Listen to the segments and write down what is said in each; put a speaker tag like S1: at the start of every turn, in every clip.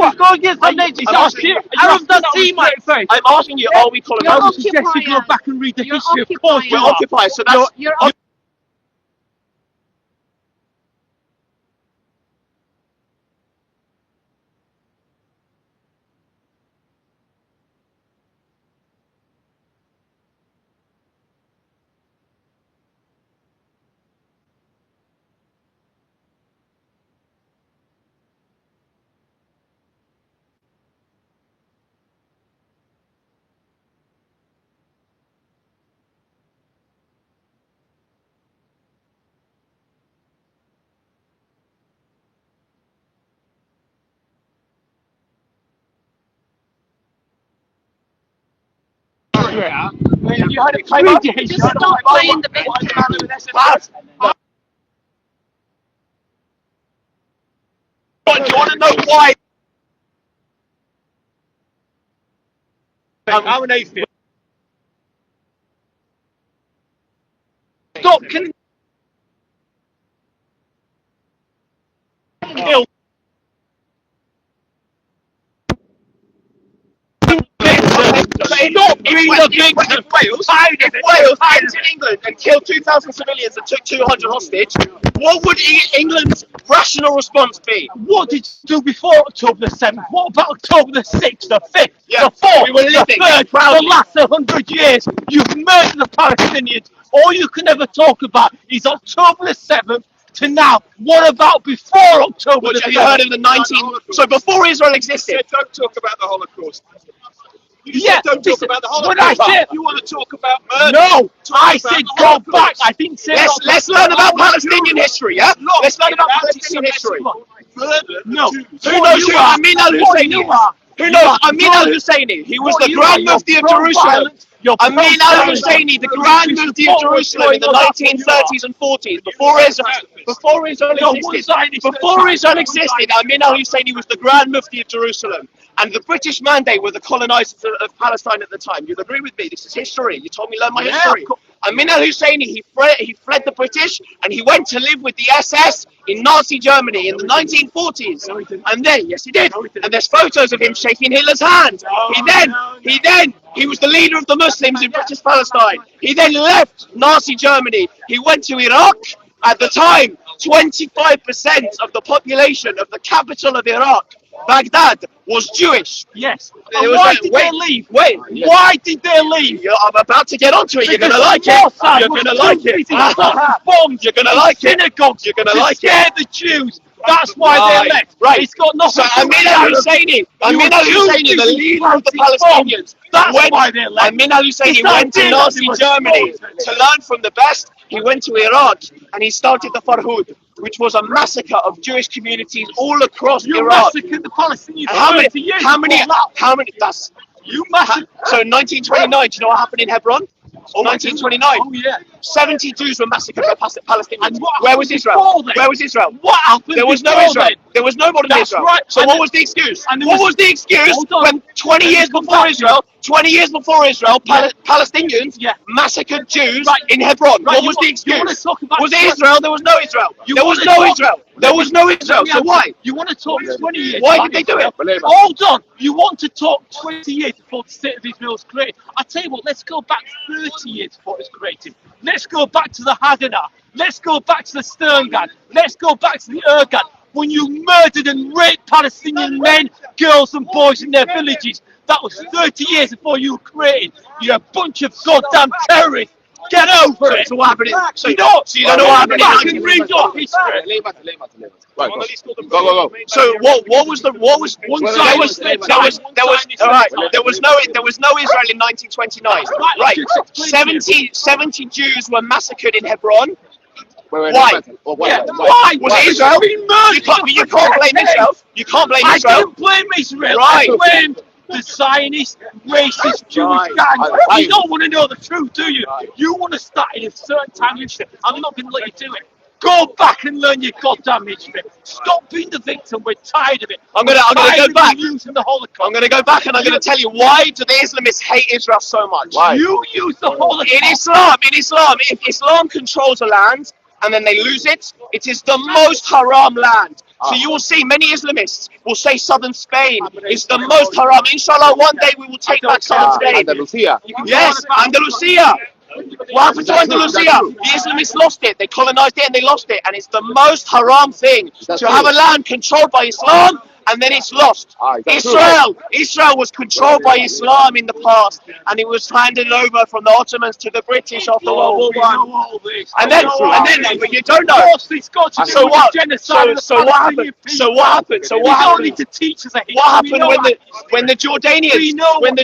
S1: Let's go against our nature. Arabs are Semites.
S2: I'm asking you, are we colonizers?
S1: I would suggest you go back and read the history. Of course,
S2: we're occupiers. So that's you heard of Kaiba?
S3: Just stop playing the victim.
S2: Do you want to know why? I'm an atheist. Stop. Stop being the victim. If Wales entered England and killed 2,000 civilians and took 200 hostage, what would England's rational response be?
S1: What did you do before October the 7th? What about October the 6th, the 5th, the 4th,
S2: we were living
S1: the 3rd, the last 100 years? You've murdered the Palestinians. All you can ever talk about is October the 7th to now. What about before October the 7th?
S2: Have you heard of the 19th? So before Israel existed.
S4: Don't talk about the Holocaust.
S1: Don't
S4: talk about the Holocaust.
S1: What I said,
S4: you want to talk about murder.
S1: No, I said go back. I didn't say
S2: let's learn about Palestinian history, yeah? Let's learn about Palestinian history.
S1: No.
S2: Who knows who Amin al-Husseini is? Who knows Amin al-Husseini? He was the Grand Mufti of Jerusalem. Amin al-Husseini, the Grand Mufti of Jerusalem in the 1930s and 40s, before Israel existed, Amin al-Husseini was the Grand Mufti of Jerusalem. And the British Mandate were the colonizers of Palestine at the time. You'll agree with me. This is history. You told me learn my history. Amin al-Husseini, he fled the British and he went to live with the SS in Nazi Germany in the 1940s. And then, yes, he did. And there's photos of him shaking Hitler's hand. He was the leader of the Muslims in British Palestine. He then left Nazi Germany. He went to Iraq. At the time, 25% of the population of the capital of Iraq, Baghdad, was Jewish.
S1: Yes. And why did they leave?
S2: Wait.
S1: Why did they leave?
S2: I'm about to get onto it. You're going to like it. You're going to like it.
S1: Bombs.
S2: You're going to like it.
S1: Synagogues.
S2: You're going to like
S1: it. The Jews. That's why they left.
S2: Right.
S1: It's got nothing
S2: to do with Amin al-Husseini, the leader of the Palestinians.
S1: That's why they left.
S2: Amin al-Husseini went to Nazi Germany to learn from the best. He went to Iraq and he started the Farhud, which was a massacre of Jewish communities all across Iraq.
S1: Massacred the Palestinians.
S2: How many? That's
S1: you massacred.
S2: So in 1929, do you know what happened in Hebron? 1929.
S1: Oh yeah.
S2: 70 Jews were massacred by Palestinians. Where was Israel? Where was Israel?
S1: What happened?
S2: There was no Israel. There was no modern Israel.
S1: Right.
S2: So what was the excuse? What was the excuse when 20 years before Israel, Palestinians massacred Jews in Hebron? What was the excuse? Was it Israel? There was no Israel. There was no Israel. There was no Israel. So why?
S1: You want to talk 20 years?
S2: Why did they do it?
S1: Hold on. You want to talk 20 years before the state of Israel was created? I tell you what. Let's go back 30 years before it was created. Let's go back to the Haganah. Let's go back to the Stern Gang. Let's go back to the Ergan. When you murdered and raped Palestinian men, girls and boys in their villages. That was 30 years before you were created. You're a bunch of goddamn terrorists. Get over it.
S2: So what happened? So
S1: you don't know what happened.
S2: Back and read your history.
S4: Right, go.
S2: So what was there was no Israel in 1929. Right. 70 Jews were massacred in Hebron. Why?
S4: Why?
S2: Was it Israel? You can't blame Israel. You can't blame Israel.
S1: I didn't blame Israel.
S2: Right.
S1: I blamed the Zionist, racist, Jewish gang. You don't want to know the truth, do you? You want to start in a certain time history. I'm not going to let you do it. Go back and learn your goddamn history. Stop being the victim. We're tired of it.
S2: I'm gonna go back.
S1: Using the Holocaust.
S2: I'm gonna go back and I'm gonna tell you why do the Islamists hate Israel so much?
S4: Why?
S1: You use the Holocaust.
S2: In Islam, if Islam controls a land and then they lose it, it is the most haram land. So you will see many Islamists will say southern Spain is the most haram. Inshallah, one day we will take back southern Spain.
S4: Andalusia.
S2: Yes, Andalusia. What happened to Andalusia? The Islamists lost it. They colonized it and they lost it. And it's the most haram thing to have a land controlled by Islam and then it's lost. Israel was controlled by Islam in the past and it was handed over from the Ottomans to the British after World War One. And then, but you don't know. So what? So what happened? So what happened? So what happened?
S1: To teach us a
S2: What happened when the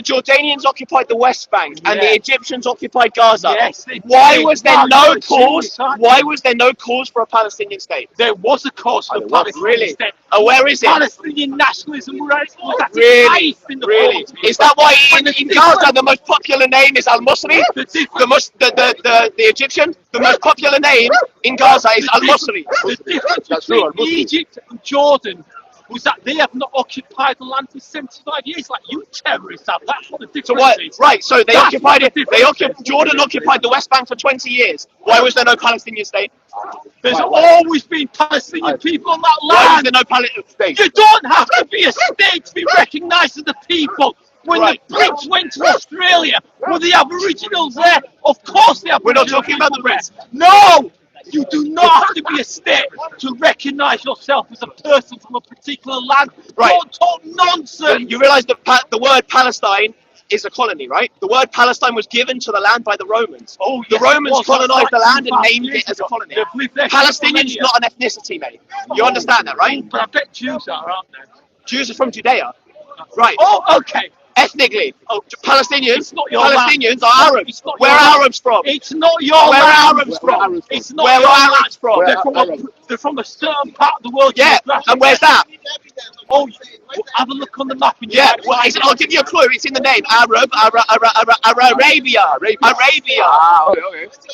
S2: Jordanians occupied the West Bank and the Egyptians occupied Gaza?
S1: Yes,
S2: Why was there no cause? Why was there no cause for a Palestinian state?
S1: There was a cause for the Palestinian
S2: Really?
S1: state.
S2: Where is it?
S1: Palestinian nationalism was at its
S2: Really?
S1: height in the
S2: Really?
S1: 40s.
S2: Is that why in Gaza the most popular name is Al-Masri? The Egyptian? The most popular name in Gaza is Al-Masri.
S1: The difference between Egypt and Jordan was that they have not occupied the land for 75 years like you terrorists have. That's what the difference
S2: So what?
S1: is.
S2: Right. So they
S1: That's
S2: occupied
S1: what
S2: it.
S1: the difference is.
S2: Jordan occupied the West Bank for 20 years. Why was there no Palestinian state?
S1: There's always been Palestinian people on that
S2: Why was
S1: land.
S2: there no Palestinian state?
S1: You don't have to be a state to be recognised as the people. When
S2: Right.
S1: the Brits went to Australia, were the Aboriginals there? Of course the
S2: We're not
S1: Aboriginal
S2: talking about the
S1: people
S2: Brits.
S1: there. No! You do not have to be a state to recognise yourself as a person from a particular land.
S2: Right.
S1: Don't talk nonsense.
S2: You realise that the word Palestine is a colony, right? The word Palestine was given to the land by the Romans.
S1: Oh,
S2: The
S1: yes,
S2: Romans
S1: it was.
S2: colonised the land and
S1: 5
S2: named
S1: years
S2: it as a
S1: ago.
S2: colony.
S1: They've lived there for
S2: Palestinians
S1: millennia.
S2: not an ethnicity, mate. You understand that, right?
S1: But I bet Jews are, aren't they?
S2: Jews are from Judea, right?
S1: Oh, okay.
S2: Ethnically, Palestinians.
S1: It's not your
S2: Palestinians
S1: land.
S2: are Arabs.
S1: It's not
S2: Where
S1: your
S2: are
S1: land.
S2: Arabs from?
S1: It's not your
S2: Where
S1: land.
S2: are Arabs from?
S1: It's not
S2: Where
S1: your
S2: are
S1: land.
S2: Arabs from?
S1: They're from a certain part of the world.
S2: Yeah, and where's that?
S1: Oh, have a look on the map. And
S2: Yeah, well, I'll give you a clue. It's in the name. Arabia.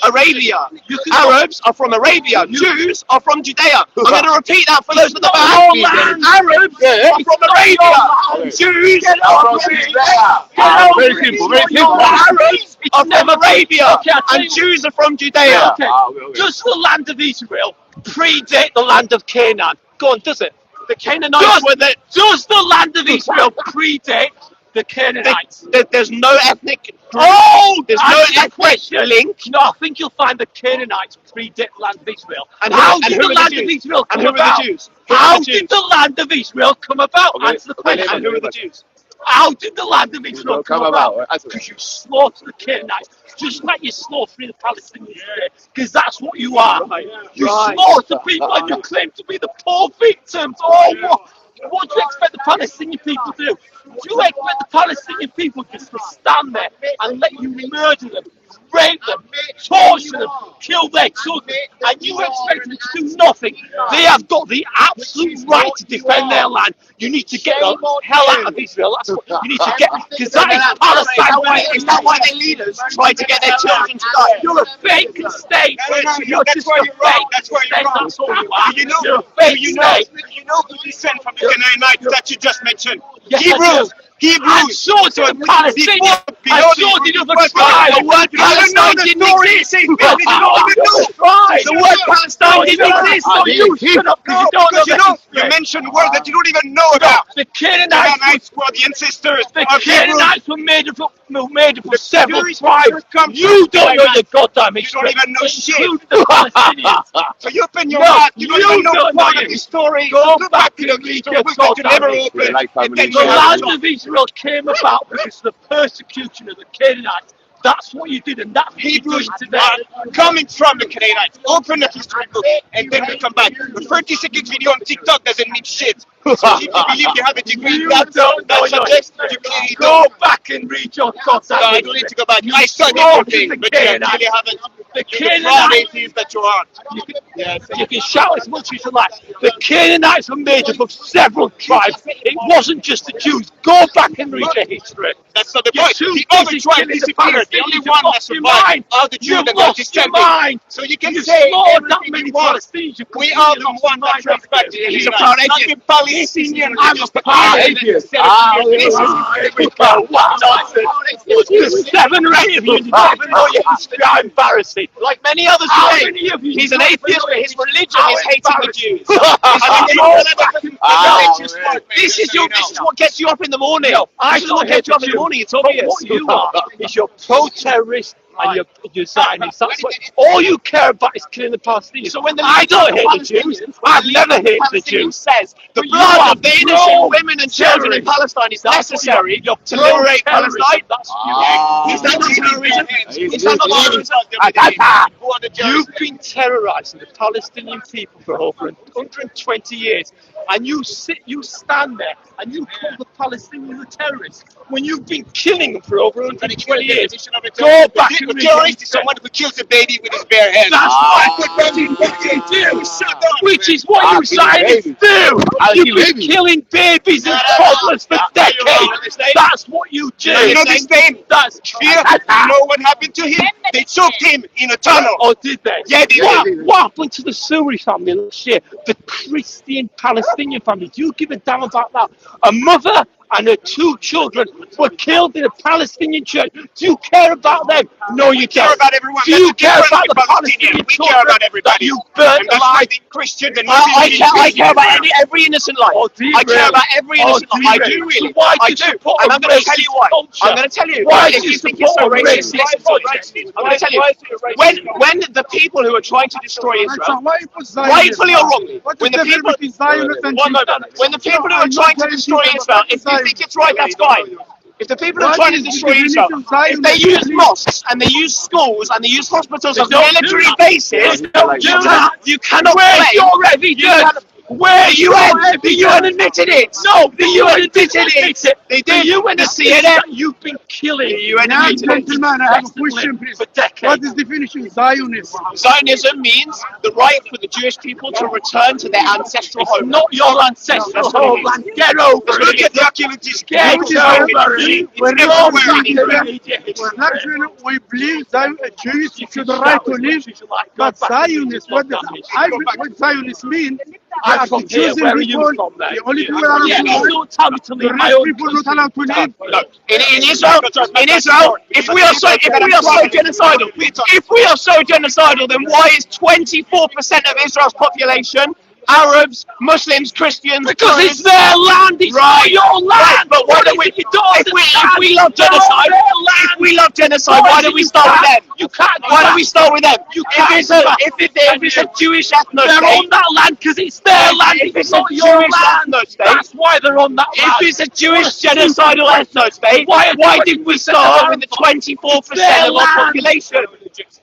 S2: Arabia. Arabs are from Arabia. Jews are from Judea. I'm going to repeat that for those at the back. Arabs are from Arabia. Jews are from Judea.
S4: Very simple, very simple.
S2: Arabs are from Arabia.
S1: Okay, I'll tell
S2: And
S1: you-
S2: Jews are from Judea.
S1: Okay.
S4: okay.
S1: Does the land of Israel predate the land of Canaan? Go on, does it?
S2: The Canaanites were the...
S1: Does the land of Israel predate the Canaanites?
S2: There's no ethnic...
S1: Oh,
S2: There's
S1: answer
S2: no
S1: the
S2: ethnic
S1: question.
S2: link.
S1: No, I think you'll find the Canaanites predate the land of Israel.
S2: And
S1: how
S2: who- and
S1: did
S2: who
S1: the
S2: are the
S1: land
S2: Jews?
S1: of Israel
S2: And
S1: come
S2: who are the
S1: about?
S2: Jews? Who are
S1: How
S2: the
S1: did
S2: Jews?
S1: the land of Israel come about?
S4: Okay.
S1: Answer the question.
S2: And who are the Jews?
S1: How did the land of Israel
S4: Come
S1: come
S4: about.
S1: about?
S4: Answer.
S1: Because you slaughtered the Canaanites, just like you slaughtered the Palestinians. Because that's what you are. You
S2: Right.
S1: slaughter people and you claim to be the poor victims. Oh, what do you expect the Palestinian people to do? Do you expect the Palestinian people just to stand there and let you murder them, rape them, torture them, kill their children, and you expect them to do nothing? They have got the absolute right to defend their land. You need to get the hell out of Israel. That's what you need to get, because that is Palestine.
S2: Is that why their leaders try to get their children to die?
S1: You're a fake state. You're
S4: That's
S1: just
S4: why
S1: a
S4: you're wrong.
S1: fake
S4: That's why you're
S1: state.
S4: wrong.
S1: That's all you are.
S4: Do you know?
S1: You're a
S4: Do
S1: fake
S4: you know?
S1: state.
S4: Do you know who descend from the Canaanites that you just mentioned?
S1: Yes, I
S4: Hebrews.
S1: do.
S4: Hebrews.
S1: And so did the Palestinians. And so did other
S2: The
S1: tribes.
S2: word Palestine didn't exist. The word Palestine didn't exist.
S1: So you shut up because you don't know
S4: Because you
S1: the
S4: mentioned words that you don't even know about.
S1: The Canaanites,
S4: Canaanites were the ancestors
S1: the
S4: of Hebrews.
S1: Canaanites were made up of several
S4: Jewish
S1: tribes.
S4: come
S1: You
S4: from
S1: don't know your
S4: Canaanites.
S1: goddamn
S4: You
S1: history.
S4: don't even know shit.
S1: Including the Palestinians.
S4: So you open your
S1: No,
S4: mouth. You don't
S1: you
S4: even know
S1: don't
S4: part
S1: know
S4: of the
S1: it.
S4: story.
S1: Go
S4: Go
S1: back
S4: back to
S1: and
S4: the
S1: read
S4: history
S1: your
S4: book that you
S1: goddamn
S4: never
S1: history.
S4: opened.
S5: Like
S4: And then
S1: The
S4: you have
S1: land of Israel came about because of the persecution of the Canaanites. That's what you did, and that's what you're
S4: Hebrews
S1: doing today.
S4: are coming from the Canaanites. Open the history book and then we come back. The 30-second video on TikTok doesn't mean shit. So if you believe you have a degree in
S1: You
S4: that
S1: don't know
S4: subject,
S1: your
S4: you clearly
S1: Go
S4: don't.
S1: back and read your goddamn
S4: So I don't
S1: history.
S4: need to go back. I studied
S1: slaughtered
S4: everything,
S1: the
S4: but you
S1: Canaanites.
S4: clearly haven't.
S1: The
S4: You're the proud
S1: Canaanites.
S4: atheist that you are.
S1: You can shout as much as you like. The Canaanites were made up of several tribes. It wasn't just the Jews. Go back and read your history.
S4: That's not the
S1: You're
S4: point.
S1: too
S4: The other
S1: busy
S4: tribe
S1: killing the
S4: disappeared. the only
S1: You've
S4: one that
S1: lost your
S4: survived
S1: mind.
S4: are the Jews
S1: You've
S4: that
S1: lost
S4: got
S1: your
S4: descended.
S1: mind.
S4: So you can
S1: You've
S4: say
S1: slaughtered that
S4: everything
S1: many
S4: you want.
S1: Palestinians. You've
S4: We are the
S1: completely
S4: one that
S1: lost your
S4: tracks back
S1: mind.
S4: to the
S2: He's a
S4: Israelites,
S2: proud
S4: not
S2: atheist.
S4: the Palestinian.
S1: I'm a proud atheist.
S4: This is
S1: What nonsense. There's 7 or 8 of you. You don't even know your history. How embarrassing.
S2: Like many others
S1: How
S2: today,
S1: many of you?
S2: he's an atheist, but his religion is hating the Jews. This is what gets you up in the morning.
S1: No, I
S2: This is
S1: don't
S2: what
S1: hate
S2: gets you up
S1: the
S2: in the
S1: Jews.
S2: morning. It's
S1: But
S2: obvious.
S1: what you are is you're pro-terrorist and you're Zionists. That's what all you care about is killing the Palestinians.
S2: So when the
S1: I don't hate the Jews. I've never hated the Jews.
S2: Says the
S1: But you
S2: blood
S1: are
S2: of the innocent women and children in
S1: pro-terrorist.
S2: Palestine is
S1: That's what
S2: necessary
S1: you're
S2: to liberate
S1: pro-terrorist.
S2: Palestine.
S1: That's what you are.
S2: Is that not terrorism? Is that not terrorism?
S4: Who are the
S1: You've
S4: terrorists?
S1: been terrorizing the Palestinian people for over 120 years, and you stand there and you call the Palestinians a terrorist when you've been killing them for over 120 years. Go back and
S4: A
S1: read
S4: terrorist
S1: your
S4: is someone who kills a baby with his bare hands.
S1: That's what you do. Which is what you Zionists do. You've been killing babies and toddlers for decades. That's what you do.
S4: You know this name?
S1: That's
S4: Fear. You know what happened to him? They choked him in a tunnel.
S1: Oh, did they?
S4: Yeah, they did.
S1: What happened to the Suri family last year? The Christian Palestinian family. Do you give a damn about that? A mother and her 2 children were killed in a Palestinian church. Do you care about them? No, you
S4: care
S1: don't.
S4: about everyone.
S1: Do
S4: That's
S1: you
S4: the
S1: care
S4: difference
S1: about
S4: with
S1: the
S4: Palestinians.
S1: Palestinian
S4: We
S1: children
S4: care about
S1: that
S4: everybody.
S1: you burnt
S4: And that's why
S1: alive?
S4: the Christian, the
S2: I care about every innocent life.
S1: Oh, do you
S2: I care
S1: really?
S2: about every
S1: Oh,
S2: innocent
S1: do
S2: life.
S1: you
S2: I do
S1: really?
S2: really.
S1: So why do
S2: I
S1: you
S2: do.
S1: support
S2: And
S1: a
S2: I'm going to tell you
S1: racist
S2: why.
S1: culture?
S2: I'm going to tell you.
S1: Why
S2: If
S1: do you
S2: you think it's so
S1: support a
S2: racist,
S1: racist
S2: listen to
S1: project?
S2: me. I'm going to tell you. When the people who are trying to destroy Israel, rightfully or wrongly, when the people, when the people who are trying to destroy Israel, if you think it's right, that's fine. If the people who are trying to destroy Israel, if they use mosques and they use schools and they use hospitals as military bases, you cannot
S1: Where's
S2: claim.
S1: your evidence? Where's
S2: The
S1: your
S2: UN, the UN
S1: evidence?
S2: admitted it.
S1: No,
S2: the UN admitted it. They
S1: The
S2: did.
S1: UN
S2: The
S1: admitted
S2: CNN.
S1: that you've been killing.
S2: The UN
S5: Now,
S2: admitted it.
S5: gentlemen, I have a question, please.
S1: For decades.
S5: What is the definition of Zionism?
S2: Zionism means the right for the Jewish people to return to their ancestral
S1: It's
S2: home.
S1: not your ancestral homeland. Get over
S4: Look
S1: it.
S4: at the archaeologists.
S1: Get
S5: It's
S1: over it.
S5: We're
S1: Get
S5: not
S1: over
S5: Jews.
S1: it.
S5: We're not Jews. We believe that Jews should the right to live. But Zionists, what Zionists mean,
S1: I'm
S5: are
S1: from
S5: the
S1: here.
S5: chosen
S1: Where are you
S5: people,
S1: from then?
S5: the only people allowed
S1: Yeah,
S5: to live,
S1: don't tell me to
S5: the
S1: leave my
S5: rest
S1: own
S5: people not allowed to live.
S2: No, in Israel, if we are so genocidal, then why is 24% of Israel's population Arabs, Muslims, Christians?
S1: Because
S2: Kurds?
S1: it's their land, it's not your land.
S2: Right, but why don't we?
S1: If you don't
S2: If we love genocide, why don't we start with them?
S1: You can't.
S2: Why don't we start with them?
S1: You can't.
S2: If it's a Jewish ethno
S1: They're
S2: state,
S1: on that land because it's their land.
S2: if it's
S1: It's
S2: a
S1: not your
S2: Jewish
S1: land.
S2: ethno state,
S1: That's why they're on that land.
S2: if it's a Jewish genocidal ethno state,
S1: Why
S2: why didn't we start with the 24% of our population?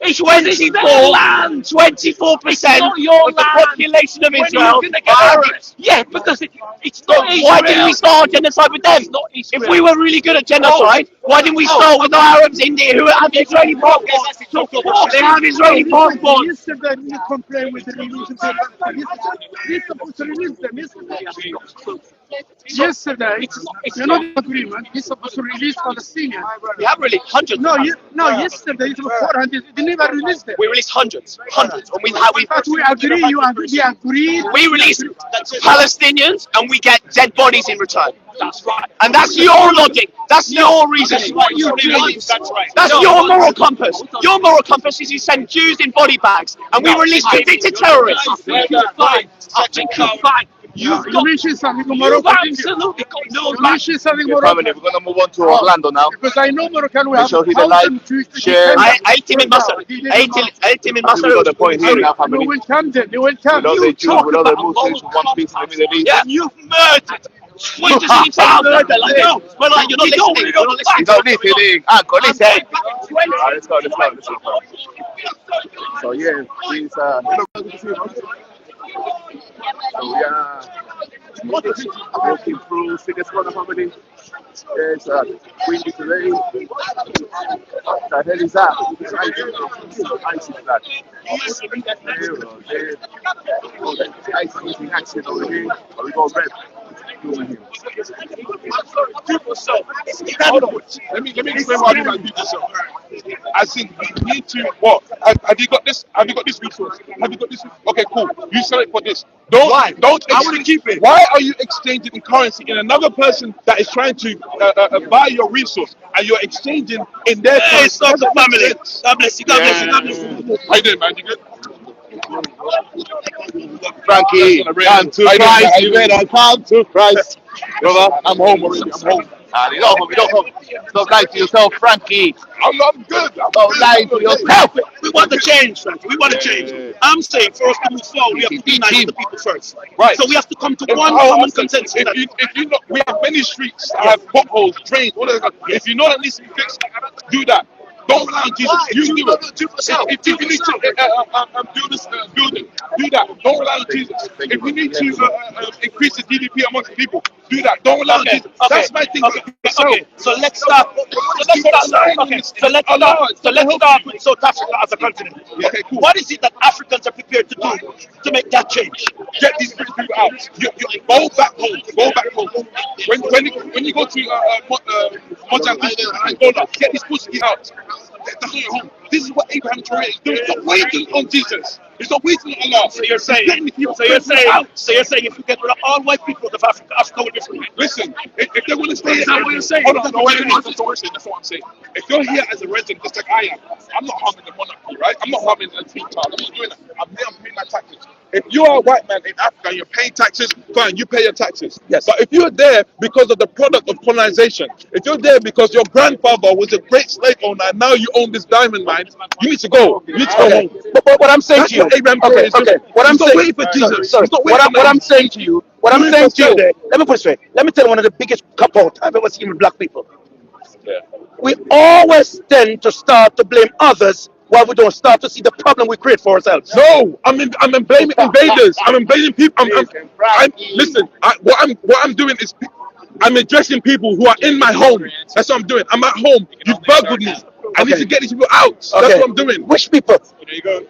S1: It's
S2: 24%
S1: not your
S2: of the
S1: land.
S2: population of
S1: When are
S2: Israel
S1: you gonna get
S2: are
S1: over
S2: Arabs.
S1: it? Yeah, because it's not Israel.
S2: Why didn't we start genocide with them?
S1: It's not Israel.
S2: If we were really good at genocide, why didn't we start with the Arabs, India, who have Israeli passports? They have Israeli passports.
S5: Yesterday, you complained with the religion. You're supposed to release them yesterday. You're not in agreement. You're supposed to release Palestinians.
S2: We have released hundreds.
S5: Yesterday it was 400. They never released them.
S2: We released hundreds, and we
S5: But we agree. We agreed.
S2: we release Palestinians, and we get dead bodies in return.
S1: That's right.
S2: And that's your logic. That's your reason.
S1: That's what you do.
S4: That's right.
S2: That's your moral compass. Your moral compass is you send Jews in body bags, and we release convicted terrorists.
S1: I think you're fine. I think you're fine. You've
S5: You mentioned something
S1: you've
S5: Morocco.
S1: absolutely got no
S5: You
S1: right.
S5: mentioned something
S6: Okay,
S5: Morocco.
S6: family, we're going to move on to Orlando now.
S5: Because I know Moroccan we
S6: Make
S5: have
S6: sure hit the like,
S5: thousands Jews to
S6: share.
S5: defend them.
S2: I him in Masar. I him in
S6: I think we got the point here now,
S5: They
S6: family.
S5: will come then. They will
S6: We
S5: come.
S6: love the Jews,
S1: talk
S6: we love the
S1: about
S6: Muslims, we want peace in the Middle East.
S1: Yeah, you've murdered.
S2: What does he say? Murder? Like, no, we're like, you're not listening. You're not
S6: You
S2: listening.
S6: don't listen, Uncle, listen. Alright, let's go. So yeah, please, so we are walking through City's Corner, family. It's windy today. What the hell is that? It's ice is that. There. Oh, the ice is in action over here. But we go red. Hold on. Let me explain why you might do this. I think we need to what? Have you got this? Have you got this resource? Have you got this? Okay, cool. You sell it for this. Don't
S4: I want to keep it.
S6: Why are you exchanging in currency in another person that is trying to buy your resource and you're exchanging in their
S4: Hey,
S6: currency?
S4: stop the
S6: Doesn't make
S4: family.
S6: sense.
S4: God bless you. God bless you. God bless you.
S6: How you doing, man? You good?
S7: Frankie, come to Christ, you better come to Christ. Brother,
S6: I'm home already. I'm home.
S7: you don't home, you don't home. Don't lie to yourself, Frankie.
S6: I'm good. I'm
S7: Don't
S6: good.
S7: lie to yourself.
S4: We want to change, Frankie. We want to change. I'm saying for us to move forward, we have to unite with the people first.
S6: Right.
S4: So we have to come to
S6: If-
S4: one
S6: oh,
S4: common
S6: I said,
S4: consensus.
S6: if you know, we have many streets that have potholes, drains, all that. If you know that needs to be fixed, do that. Don't rely on Jesus. You do it. If you need to build this building, do that. Don't rely on Jesus. If we need to increase the GDP amongst the people, do that. Don't rely on Jesus. That's my thing.
S4: Okay. So let's start. So let's start with South Africa as a continent.
S6: Okay, cool.
S4: What is it that Africans are prepared to do to make that change?
S6: Get these British people out. You go back home. Go back home. When you go to Mozambique, Angola, get these pussies out. That's not your home. This is what Abraham Traore is doing. It's not waiting on Jesus. It's not waiting on Allah.
S4: So you're saying if you get rid of all white people of Africa, Africa will be free.
S6: Listen, if they want to stay,
S4: Is that what you're saying?
S6: Hold on, no, wait, that's what I'm saying. If you're here as a resident, just like I am, I'm not harming the monarchy, right? I'm not harming the team child. I'm not doing that. I'm there. I'm paying my taxes. If you are a white man in Africa and you're paying taxes, fine, you pay your taxes. Yes. But if you're there because of the product of colonization, if you're there because your grandfather was a great slave owner and now you own this diamond mine, you need to go. You need to go home.
S7: But what I'm saying
S6: That's
S7: to you,
S6: what Abraham Traore is doing.
S7: what I'm
S6: He's not
S7: saying,
S6: waiting for Jesus.
S7: sorry,
S6: He's not waiting
S7: what I'm saying to you, let me put it straight. Let me tell you one of the biggest cop out I've ever seen with black people.
S6: Yeah.
S7: We always tend to start to blame others while we don't start to see the problem we create for ourselves.
S6: No, I'm blaming invaders. I'm blaming people. Listen. What I'm doing is I'm addressing people who are in my home. That's what I'm doing. I'm at home. You've burgled me. I need to get these people out. That's what I'm doing.
S7: Which people?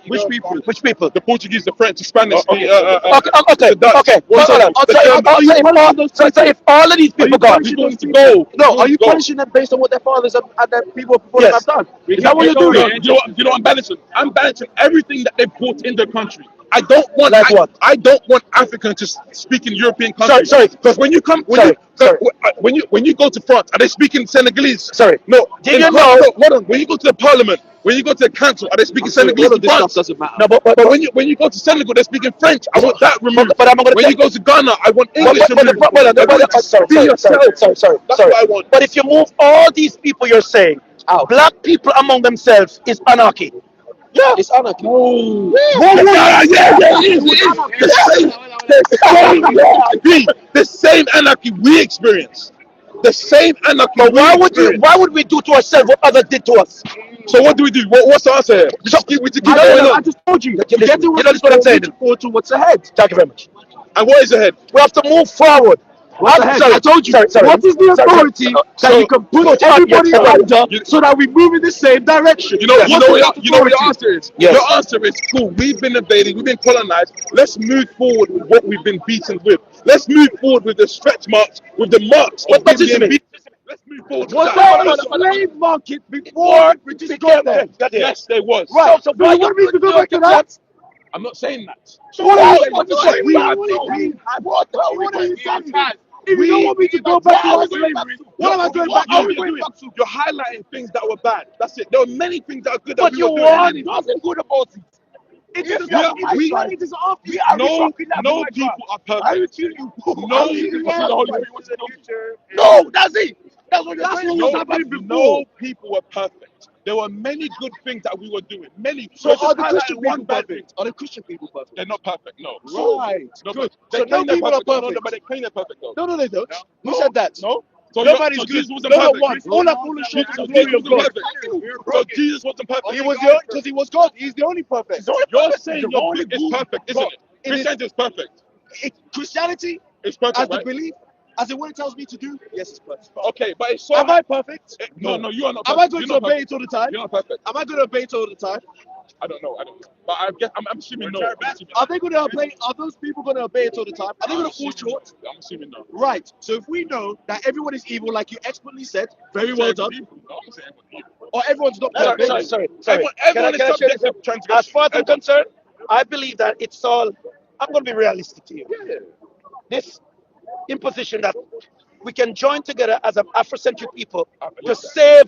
S6: Which people?
S7: Which people?
S6: The Portuguese, the French, the Spanish,
S7: Okay.
S6: the Dutch.
S7: Okay.
S6: What's
S7: Hold on. So if all of these people gone,
S6: people need to go.
S7: no, are you
S6: Go.
S7: punishing them based on what their fathers and their people before them have done? Is that what you're
S6: No,
S7: doing?
S6: you know what I'm balancing? I'm balancing everything that they brought in the country. I don't want
S7: Like what?
S6: I don't want Africans to speak in European countries.
S7: Sorry.
S6: Because when you come when you go to France, are they speaking Senegalese?
S7: Sorry.
S6: No.
S7: Did
S6: In
S7: you
S6: France,
S7: know?
S6: no, hold on. When you go to the parliament, when you go to the council, are they speaking Senegalese?
S7: All of this
S6: France?
S7: stuff doesn't matter.
S6: No, but when you go to Senegal, they're speaking French. I want that removed.
S7: But I'm gonna
S6: when
S7: tell
S6: you go to Ghana, I want English removed.
S7: Sorry.
S6: That's what I want.
S7: But if you move all these people you're saying, black people among themselves is anarchy. Yeah, it's anarchy.
S6: The same anarchy we experience. The same anarchy.
S7: But why would we do to ourselves what others did to us?
S6: So what do we do? What's the answer here? We just keep going on.
S7: I just told you. You know what I'm saying. Forward to what's ahead. Thank you very much.
S6: And what is ahead?
S7: We have to move forward.
S5: I told you.
S7: Sorry.
S5: What is the authority that you can put everybody under so that we move in the same direction?
S6: You know what your answer is?
S7: Yes.
S6: Your answer is cool. We've been invaded, we've been colonized. Let's move forward with what we've been beaten with. Let's move forward with the stretch marks, with the marks of being beaten. Let's move forward.
S5: Was there a slave market before the British got there?
S6: Yes, there was.
S5: Right. So you want me to go back to that?
S6: I'm not saying that.
S5: So what are you saying? What are you saying? If you don't want me to go back to our slavery, what am I going back to?
S6: You're highlighting things that were bad. That's it. There are many things that are good.
S5: But you
S6: want
S5: nothing good about it. It is not my side. It is off.
S6: No people are perfect.
S5: No, that's it. That's what was happening before.
S6: No people were perfect. There were many good things that we were doing. Many.
S5: So are the Christian people perfect? Are the Christian people perfect?
S6: They're not perfect. No.
S5: Right.
S6: No,
S5: Good.
S6: They
S5: So no
S6: claim they're
S5: people are
S6: perfect. No,
S5: perfect.
S6: but they claim they're perfect though.
S5: No, they don't.
S6: No.
S5: Who said that?
S6: No. So
S5: Nobody's good.
S6: Jesus wasn't
S5: No
S6: perfect.
S5: one. All our foolish
S6: Jesus
S5: and glory of God.
S6: So Jesus wasn't perfect.
S5: He was the because he was God. He's the only perfect.
S6: You're saying your belief is perfect, isn't it? Christianity is perfect.
S5: Christianity,
S6: It's perfect,
S5: as the
S6: right?
S5: belief, as in what it tells me to do, yes, it's perfect.
S6: Okay, but it's so.
S5: Am I perfect?
S6: No, you are not perfect.
S5: Am I going
S6: You're
S5: to
S6: not
S5: obey
S6: perfect.
S5: it all the time?
S6: You're not perfect.
S5: Am I going to obey it all the time? I don't know. But I'm assuming no.
S6: Are they going to obey? Are those people going to obey it all the time? Are they going to fall short?
S5: I'm assuming no.
S6: Right. So if we know that everyone is evil, like you expertly said, very well done. Or everyone's not perfect.
S7: Sorry.
S5: Everyone is
S7: Can I share
S5: subject
S7: this?
S5: to transgression.
S7: As far as I'm concerned, I believe that it's all. I'm going to be realistic to you. This imposition that we can join together as an Afrocentric people to save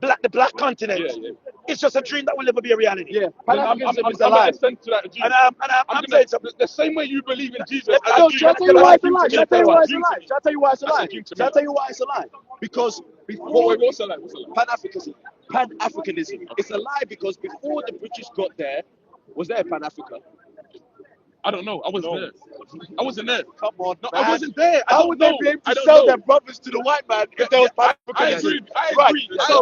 S7: the black continent. It's just a dream that will never be a reality.
S6: Yeah.
S5: I'm
S6: Pan-Africanism is a
S5: going
S6: lie.
S5: to send to that dream.
S7: And I'm saying something.
S5: The same way you believe in Jesus.
S6: No, shall I tell you why it's a lie? Shall I tell you why it's a
S5: Dream
S6: lie?
S5: to me.
S6: Shall I tell you why it's a
S5: That's
S6: lie?
S5: a dream to me.
S6: Shall I tell you why it's a lie? Because before
S5: What's the lie?
S6: Pan-Africanism, it's a lie because before the British got there, was there a Pan-Africa?
S5: I don't know. I wasn't there. I wasn't there.
S6: Come on,
S5: No,
S6: man.
S5: I wasn't there.
S6: How would they be able to sell their brothers to the white man if there was Pan-Africanism?
S5: I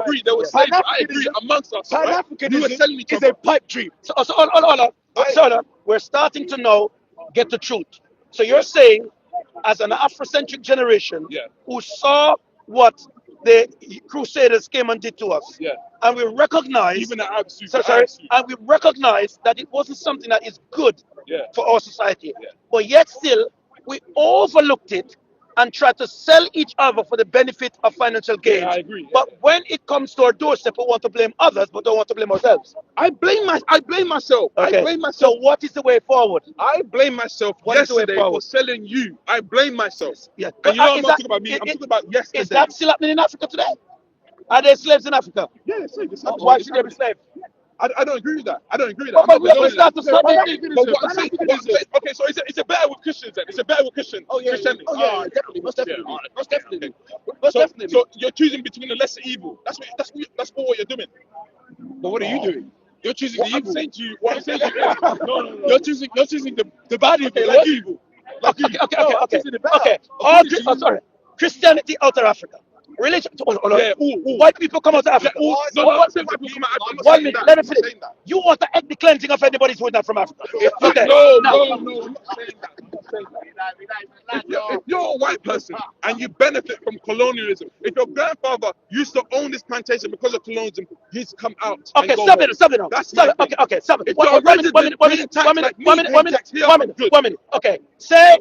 S5: agree. There was slavery. I agree amongst us. Right? We were
S6: Pan-Africanism
S5: selling each
S6: is
S5: other.
S6: a pipe dream.
S7: So hold on. We're starting to now get the truth. So you're saying, as an Afrocentric generation who saw what the Crusaders came and did to us, and we recognize,
S5: Even the Absu.
S7: and we recognize that it wasn't something that is good for our society, but yet still we overlooked it and tried to sell each other for the benefit of financial gains.
S5: I agree.
S7: But when it comes to our doorstep, we want to blame others, but don't want to blame ourselves.
S5: I blame myself.
S7: Okay.
S5: I blame myself.
S7: So what is the way forward?
S5: I blame myself
S7: What is the way
S5: yesterday for
S7: forward?
S5: selling you. I blame myself.
S7: Yeah.
S5: And you know I'm
S7: Is
S5: not
S7: that-
S5: talking about me. I'm
S7: is-
S5: talking about yesterday.
S7: Is that still happening in Africa today? Are there slaves in Africa?
S5: Yeah, it's like,
S7: Why should there be slaves?
S5: I don't agree with that. I don't agree with
S7: But
S5: that. I'm
S7: we
S5: not
S7: have to
S5: condoning
S7: start
S5: that.
S7: to study.
S5: But what I'm saying, okay, so it's a better with Christians then. It's a better with Christians. Christianity.
S6: Definitely, most definitely.
S5: all right.
S6: Most definitely.
S5: So you're choosing between the lesser evil. That's what you're doing.
S6: But what are you doing?
S5: You're choosing the evil. I'm saying to you, what I'm saying to you, no.
S6: You're choosing the bad evil.
S5: Okay,
S6: Like
S5: like
S6: evil.
S7: Okay. Sorry. Christianity out of Africa. Religion. White people come out of Africa.
S5: I'm saying white people come out. I'm not
S7: 1
S5: saying
S7: minute.
S5: that.
S7: Let me
S5: I'm not
S7: finish.
S5: saying that.
S7: You want to end the cleansing of anybody's who is not from Africa? Okay.
S5: No,
S7: Now,
S5: I'm not saying that. I'm not saying that. If you're a white person and you benefit from colonialism, if your grandfather used to own this plantation because of colonialism, he's come out.
S7: Okay,
S5: and go
S7: stop
S5: home.
S7: it. Stop it now.
S5: That's
S7: Stop
S5: my
S7: it.
S5: thing.
S7: Okay, stop it.
S5: If you're a resident paying tax like me, paying tax here, I'm good.
S7: 1 minute. Okay. Say,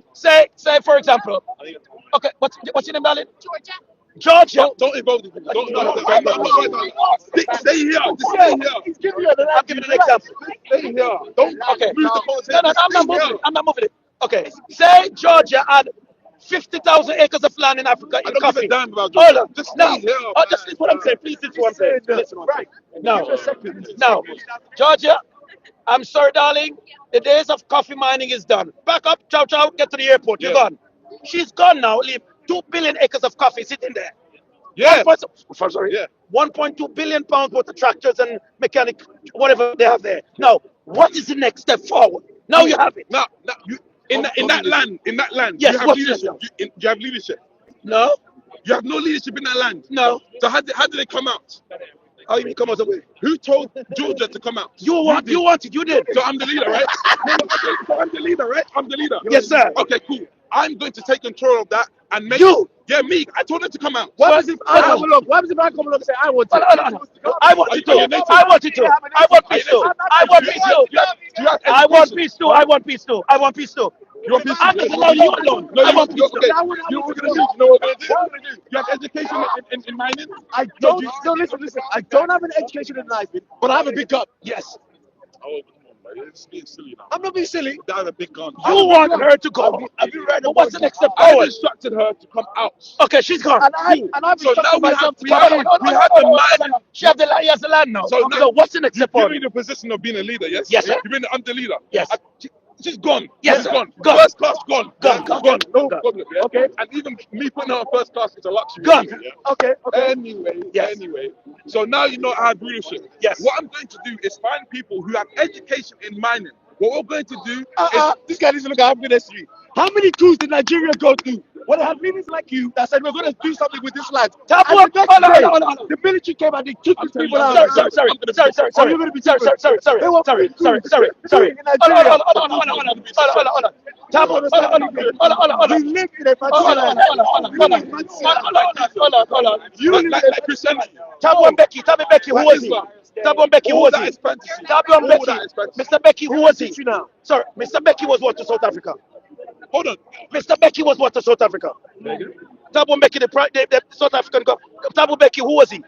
S7: for example. Okay, what's your name, darling? Georgia.
S5: Don't involve these people. Don't. Stay here. Just stay here.
S7: I'm giving an example.
S5: Stay here. Don't
S7: Okay.
S5: move the conversation.
S7: No, I'm not moving it. Okay. Say Georgia had 50,000 acres of land in Africa
S5: I
S7: in
S5: don't
S7: coffee.
S5: give a damn about
S7: Hold
S5: Georgia.
S7: on.
S5: Just
S7: No.
S5: stay here.
S7: Just listen what I'm saying. Please listen to what I'm saying. Listen what I'm saying. No. Georgia, I'm sorry, darling. The days of coffee mining is done. Back up, chow, get to the airport. You're gone. She's gone now. Leave 2 billion acres of coffee sitting there.
S5: Yeah.
S7: 1.2 billion pounds worth of tractors and mechanic, whatever they have there. Now, what is the next step forward? Now you have it.
S5: Now, in that land,
S7: Yes,
S5: you have
S7: what's
S5: leadership. You have leadership.
S7: No,
S5: You have no leadership in that land.
S7: no.
S5: So how did they come out?
S7: How you mean come out of the way?
S5: Who told Georgia to come out?
S7: You wanted, you did.
S5: So I'm the leader, right? So I'm the leader, right? I'm the leader.
S7: Yes, sir.
S5: Okay, cool. I'm going to take control of that and make
S7: You?
S5: Yeah, me. I told them to come out.
S6: What happens if I come along? What happens if I come along and say I want to?
S7: I want you to. I want you to. I want peace too. I want peace too. I want peace too. I want peace too. I want peace too.
S5: You want peace?
S7: I'm not allowing you alone.
S5: No,
S7: I want peace too.
S5: okay. You know what we're gonna do? You know what we're gonna do? You have education in mining?
S6: I don't. No, listen. I don't have an education in life, but I have a big gun.
S7: Yes.
S5: Oh, come on, man. It's being silly now.
S6: I'm not being silly.
S5: I have a big gun.
S7: You want her to go.
S6: Have you read
S7: But what's the next step
S5: I
S7: forward?
S5: instructed her to come out.
S7: Okay, she's gone.
S6: And I've
S5: So now
S6: instructed myself to
S5: we
S6: come
S5: have
S6: in.
S5: the mining.
S7: She has he has the land now.
S5: So
S7: So,
S5: now-
S7: what's the next
S5: You're
S7: step forward?
S5: in the position of being a leader, yes?
S7: Yes, sir.
S5: You've been I'm the leader.
S7: Yes.
S5: She's gone.
S7: Yes,
S5: She's
S7: sir.
S5: gone.
S7: Gone.
S5: First class gone.
S7: Gone.
S5: Gone. No
S7: Gone.
S5: problem. Yeah?
S6: Okay.
S5: And even me putting her on first class is a luxury.
S7: Gone.
S5: Yeah?
S6: Okay.
S5: Anyway.
S7: Yes.
S5: So now you know I have leadership.
S7: Yes.
S5: What I'm going to do is find people who have education in mining. What we're going to do
S6: This guy doesn't look at African history. How many coups did Nigeria go through? When they had leaders like you that said we're going to do something with this land.
S7: Tap
S6: And
S7: one.
S6: the next
S7: Hold on,
S6: day,
S7: hold on.
S6: the military came and they took these people out.
S7: Sorry.
S6: Are you gonna be different? They were
S7: Sorry.
S6: free coups in Nigeria.
S7: Hold on. Tap one. Hold on.
S6: We live in a fancy land.
S7: Hold on.
S6: You live in
S5: like
S6: a
S5: Christianity.
S7: Tap one Becky. Who was he? Thabo Mbeki, who
S5: All
S7: was
S5: that
S7: he?
S5: is fantasy.
S7: Thabo
S5: All
S7: Mbeki.
S5: that is fantasy.
S7: Mr. Mbeki, who was he?
S4: now.
S7: Sorry, Mr. Mbeki was what to South Africa?
S5: Hold on.
S7: Mr. Mbeki was what to South Africa? Thabo Mbeki, the South African government. Thabo Mbeki, who was he?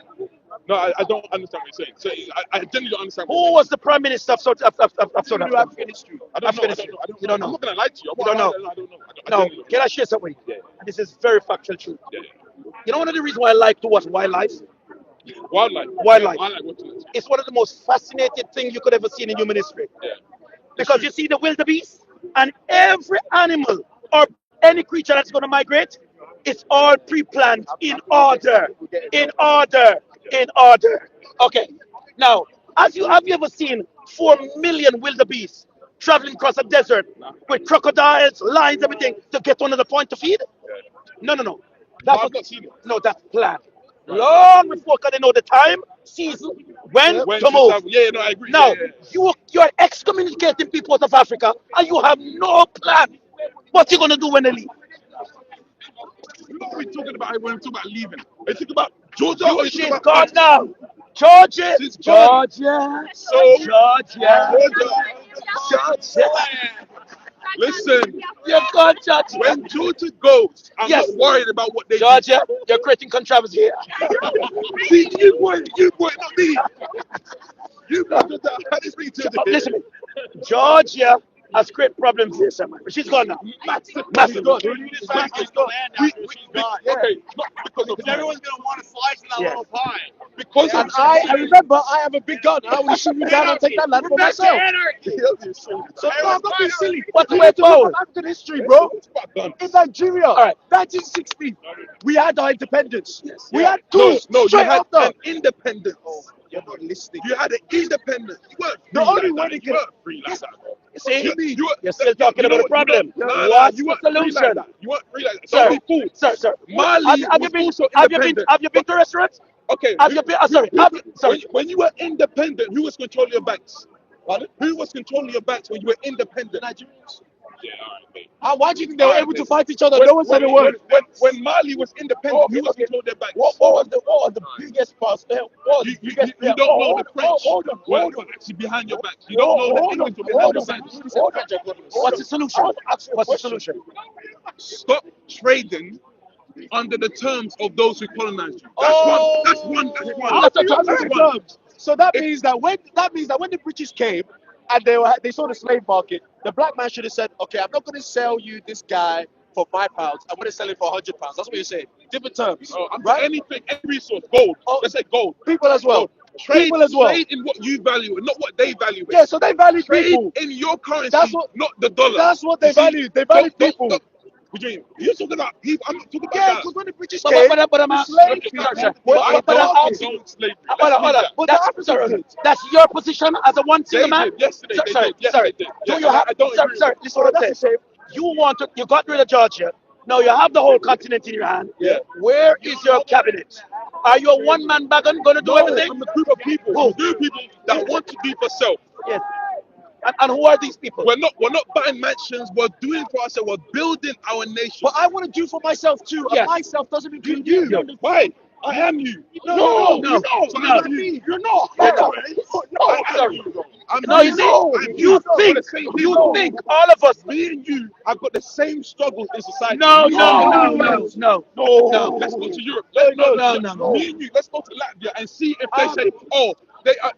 S5: No, I don't understand what you're saying. So I genuinely don't understand.
S7: Who was the Prime Minister of South Africa?
S5: African history? I don't know.
S7: African
S5: I
S7: history.
S5: don't know.
S7: You don't know.
S5: I'm not gonna lie to you.
S7: You don't know.
S5: I don't know. I
S7: Now,
S5: genuinely
S7: can I share something?
S5: Yeah.
S7: And this is very factual truth.
S5: Yeah.
S7: You know one of the reasons why I like to watch wildlife?
S5: Wildlife.
S7: Wildlife.
S5: I like watching it.
S7: It's one of the most fascinating things you could ever see in human history.
S5: Yeah.
S7: Because you see the wildebeest, and every animal or any creature that's going to migrate, it's all pre-planned in order. Okay. Now, have you ever seen 4 million wildebeest traveling across a desert with crocodiles, lions, everything to get to another point to feed? No.
S5: No,
S7: That's
S5: I've not seen it.
S7: no, that's planned. Long before, because they know the time, season, when
S5: When
S7: to
S5: to
S7: move.
S5: travel. Yeah, no, I agree.
S7: Now,
S5: Yeah.
S7: you're excommunicating people out of Africa, and you have no plan. What you gonna do when they leave?
S5: What are we talking about when we talk about leaving? Are you talking about Georgia or are you
S7: She's
S5: talking about
S7: gone now. Georgia.
S5: She's gone.
S7: Georgia.
S5: So,
S7: Georgia.
S5: Georgia. Listen,
S7: You're gone, Georgia.
S5: when Georgia goes, I'm
S7: Yes.
S5: not worried about what they
S7: Georgia, you're creating controversy here.
S5: do. See, you boy, not me. You boy, how do you speak to
S7: Listen, Georgia has great problems here, somewhere. But she's gone now.
S5: Massive.
S7: Massive.
S5: She's gone. She's gone. Okay, not because of
S4: Everyone's gonna want to slice in that
S7: Yeah.
S4: little pie.
S5: because of
S6: And I remember I have a big gun. I will shoot you down and take that land for myself. So no, I'm not being silly.
S7: What's the
S6: We
S7: way
S6: need to look
S7: forward?
S6: at African history, bro.
S5: It's about guns.
S6: In Nigeria,
S7: right.
S6: 1960, we had our independence. We had
S5: No,
S6: two
S5: you
S6: straight
S5: had
S6: after.
S5: an independence.
S6: You're not listening.
S5: You had an independence. You weren't free
S6: The
S5: like
S6: only
S5: that.
S6: way they
S5: You
S6: can-
S5: weren't free like that.
S7: See,
S5: You
S7: you're still talking about the problem. What's
S5: you
S7: the
S5: weren't free like
S7: solution?
S5: that. You weren't free like that.
S7: Sir,
S5: Don't be fooled.
S7: sir.
S5: Mali
S7: Have you
S5: was
S7: been?
S5: also
S7: Have you been?
S5: independent.
S7: Have you been to restaurants?
S5: Okay.
S7: Have you been? Sorry.
S5: When you were independent, who was controlling your banks? Pardon? Who was controlling your banks when you were independent?
S6: Nigerians.
S5: Yeah, all right, mate.
S6: Why do you think they were
S5: Alright,
S6: able to
S5: mate.
S6: fight each other? No one said a word.
S5: When Mali was independent, who was controlling their banks?
S6: What was the biggest pass? What was
S5: You,
S6: the
S5: you,
S6: biggest
S5: you
S6: player?
S5: don't know the French.
S6: Hold on,
S5: were
S6: hold on.
S5: actually behind your backs. You don't know the English were behind your backs.
S7: What's the solution? What's the solution?
S5: Stop trading under the terms of those who colonized you. That's one.
S6: Under the terms. So that means that when the British came and they saw the slave market, the black man should have said, "Okay, I'm not going to sell you this guy for £5. I'm going to sell it for £100." That's what you're saying. Different terms, right?
S5: Anything, any resource, gold.
S6: Oh.
S5: Let's say gold.
S6: People as well.
S5: Gold. Trade,
S6: People as well.
S5: trade in what you value and not what they value.
S6: Yeah, so they value
S5: Trade
S6: people.
S5: in your currency,
S6: That's what-
S5: not the dollar.
S6: That's what they
S5: You see,
S6: value. They value people.
S5: What do you mean? You're talking about people. I'm not talking about
S6: Yeah,
S5: that.
S6: because when the British
S7: But
S6: came,
S7: I'm
S6: the
S7: asking.
S6: slave people
S7: Sorry,
S6: were
S7: but
S6: the
S7: I'm
S6: Africans.
S7: asking.
S5: Slavery.
S7: Hold on.
S6: But the Africans
S7: Sorry,
S6: did.
S7: that's your position as a one single man.
S5: Yesterday, they
S7: Sorry,
S5: did. Yes,
S7: sorry.
S5: they did.
S7: So
S5: Yeah,
S7: you have.
S5: I don't agree.
S7: Sorry. Listen what I'm
S6: That's
S7: saying. You got rid of Georgia. Now you have the whole continent in your hand.
S5: Yeah.
S7: Where is your cabinet? Are you a one-man wagon going to do everything?
S5: I'm a group of people.
S7: Who?
S5: A group of people that want to do for self.
S7: Yes. And who are these people?
S5: We're not buying mansions. We're doing for ourselves. We're building our nation.
S6: But I want to do for myself too.
S7: Yes.
S6: And myself doesn't include you.
S5: Why? I am you.
S6: No.
S5: You're not.
S6: You're not.
S5: Sorry.
S7: No, you think all of us.
S5: Me and you have got the same struggles in society.
S7: No.
S5: Let's go to Europe.
S7: No.
S5: Me and you, let's go to Latvia and see if they say, oh, they that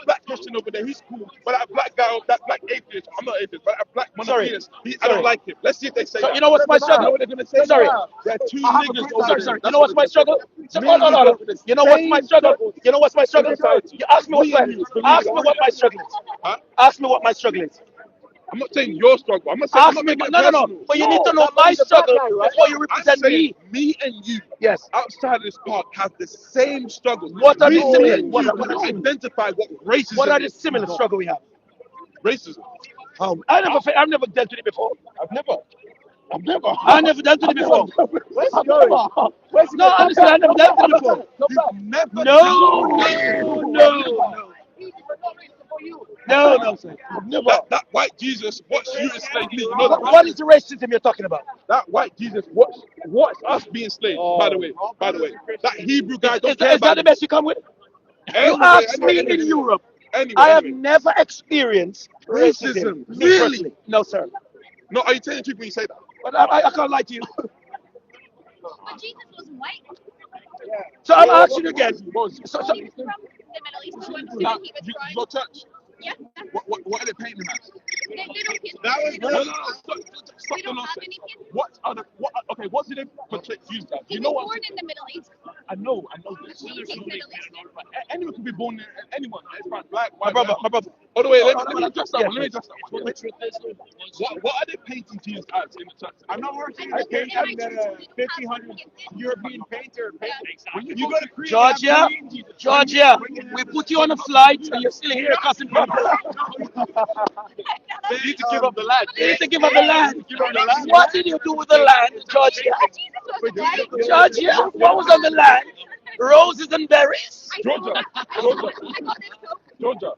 S5: black Christian over there, he's cool. But that black guy, that black atheist, I'm not atheist, but that black monotheist, I don't like him. Let's see if they say
S7: So
S5: that.
S7: you know what's my
S5: You know
S7: struggle?
S5: what they're going to say?
S7: Sorry.
S5: There are two
S6: I have a
S5: niggas
S6: great-
S5: over there.
S7: Sorry. You
S5: That's
S7: know what's
S5: what
S7: my
S5: they're
S7: struggle?
S5: saying.
S7: Hold on. You know what's my struggle? You know what's my struggle? You ask me what my struggle is.
S5: Huh?
S7: Ask me what my struggle is.
S5: I'm not saying your struggle. I'm not saying I'm
S7: Ask
S5: not
S7: me.
S5: making it
S7: No.
S5: personal.
S7: But you need to know my struggle before you
S5: I'm
S7: represent
S5: saying
S7: me.
S5: me and you
S7: Yes.
S5: outside of this park have the same struggles.
S7: What are
S5: Me
S7: the similar?
S5: and
S7: What
S5: you
S7: are the
S5: can
S7: similar?
S5: identify what racism
S7: What are the
S5: is.
S7: similar struggle we have?
S5: Racism.
S7: I've never dealt with it before.
S5: I've never.
S7: I never dealt with it before.
S6: Where's he going? Where's he
S7: No,
S6: going?
S7: honestly, I never dealt with it before.
S5: You've never.
S7: No.
S5: That white Jesus watched you enslaved me. You know that.
S7: What is the racism you're talking about?
S5: That white Jesus watched us being slaves. By the way, that Hebrew guy don't
S7: Is
S5: care
S7: that
S5: about
S7: the best you come with? You asked me in Europe. I have never experienced racism.
S5: Racism?
S7: Me
S5: Really?
S7: personally. No, sir.
S5: No, are you telling the truth when you say that?
S7: But I can't lie to you.
S3: But Jesus was white.
S7: So I'm asking you again. So,
S3: He was from the Middle East. So I'm
S5: Now,
S3: assuming he was
S5: your
S3: from.
S5: church,
S3: Yeah.
S5: what are they painting him as?
S3: They don't get
S5: That was
S3: they
S5: no,
S3: don't,
S5: no, no. Stop
S3: they
S5: the
S3: don't have
S5: nonsense.
S3: anything.
S5: Okay, what did they portray you guys?
S3: He
S5: You
S3: was
S5: know what?
S3: born in the Middle East.
S5: I know this.
S3: He's Middle Eastern.
S5: Anyone can be born in anyone. It's fine. Black,
S7: my
S5: white,
S7: brother,
S5: whatever.
S7: my brother.
S5: Oh, the way, let me address that
S7: Yeah.
S5: one. Let me address that one. What are they painting Jesus as in the church? I'm not worried.
S3: I know in my church we don't have
S4: 1500
S3: anything.
S4: European painter.
S5: When
S4: You go to Korea,
S7: Georgia, Georgia, we put you on a flight and you're still here cussing people.
S5: they need to give up the land.
S7: You need to give up the land.
S5: Give up the land.
S7: What did you do with the land, Georgia?
S3: Jesus was white.
S7: Georgia, what was on the land? Roses and berries?
S5: Georgia,
S3: I got it.
S5: Georgia.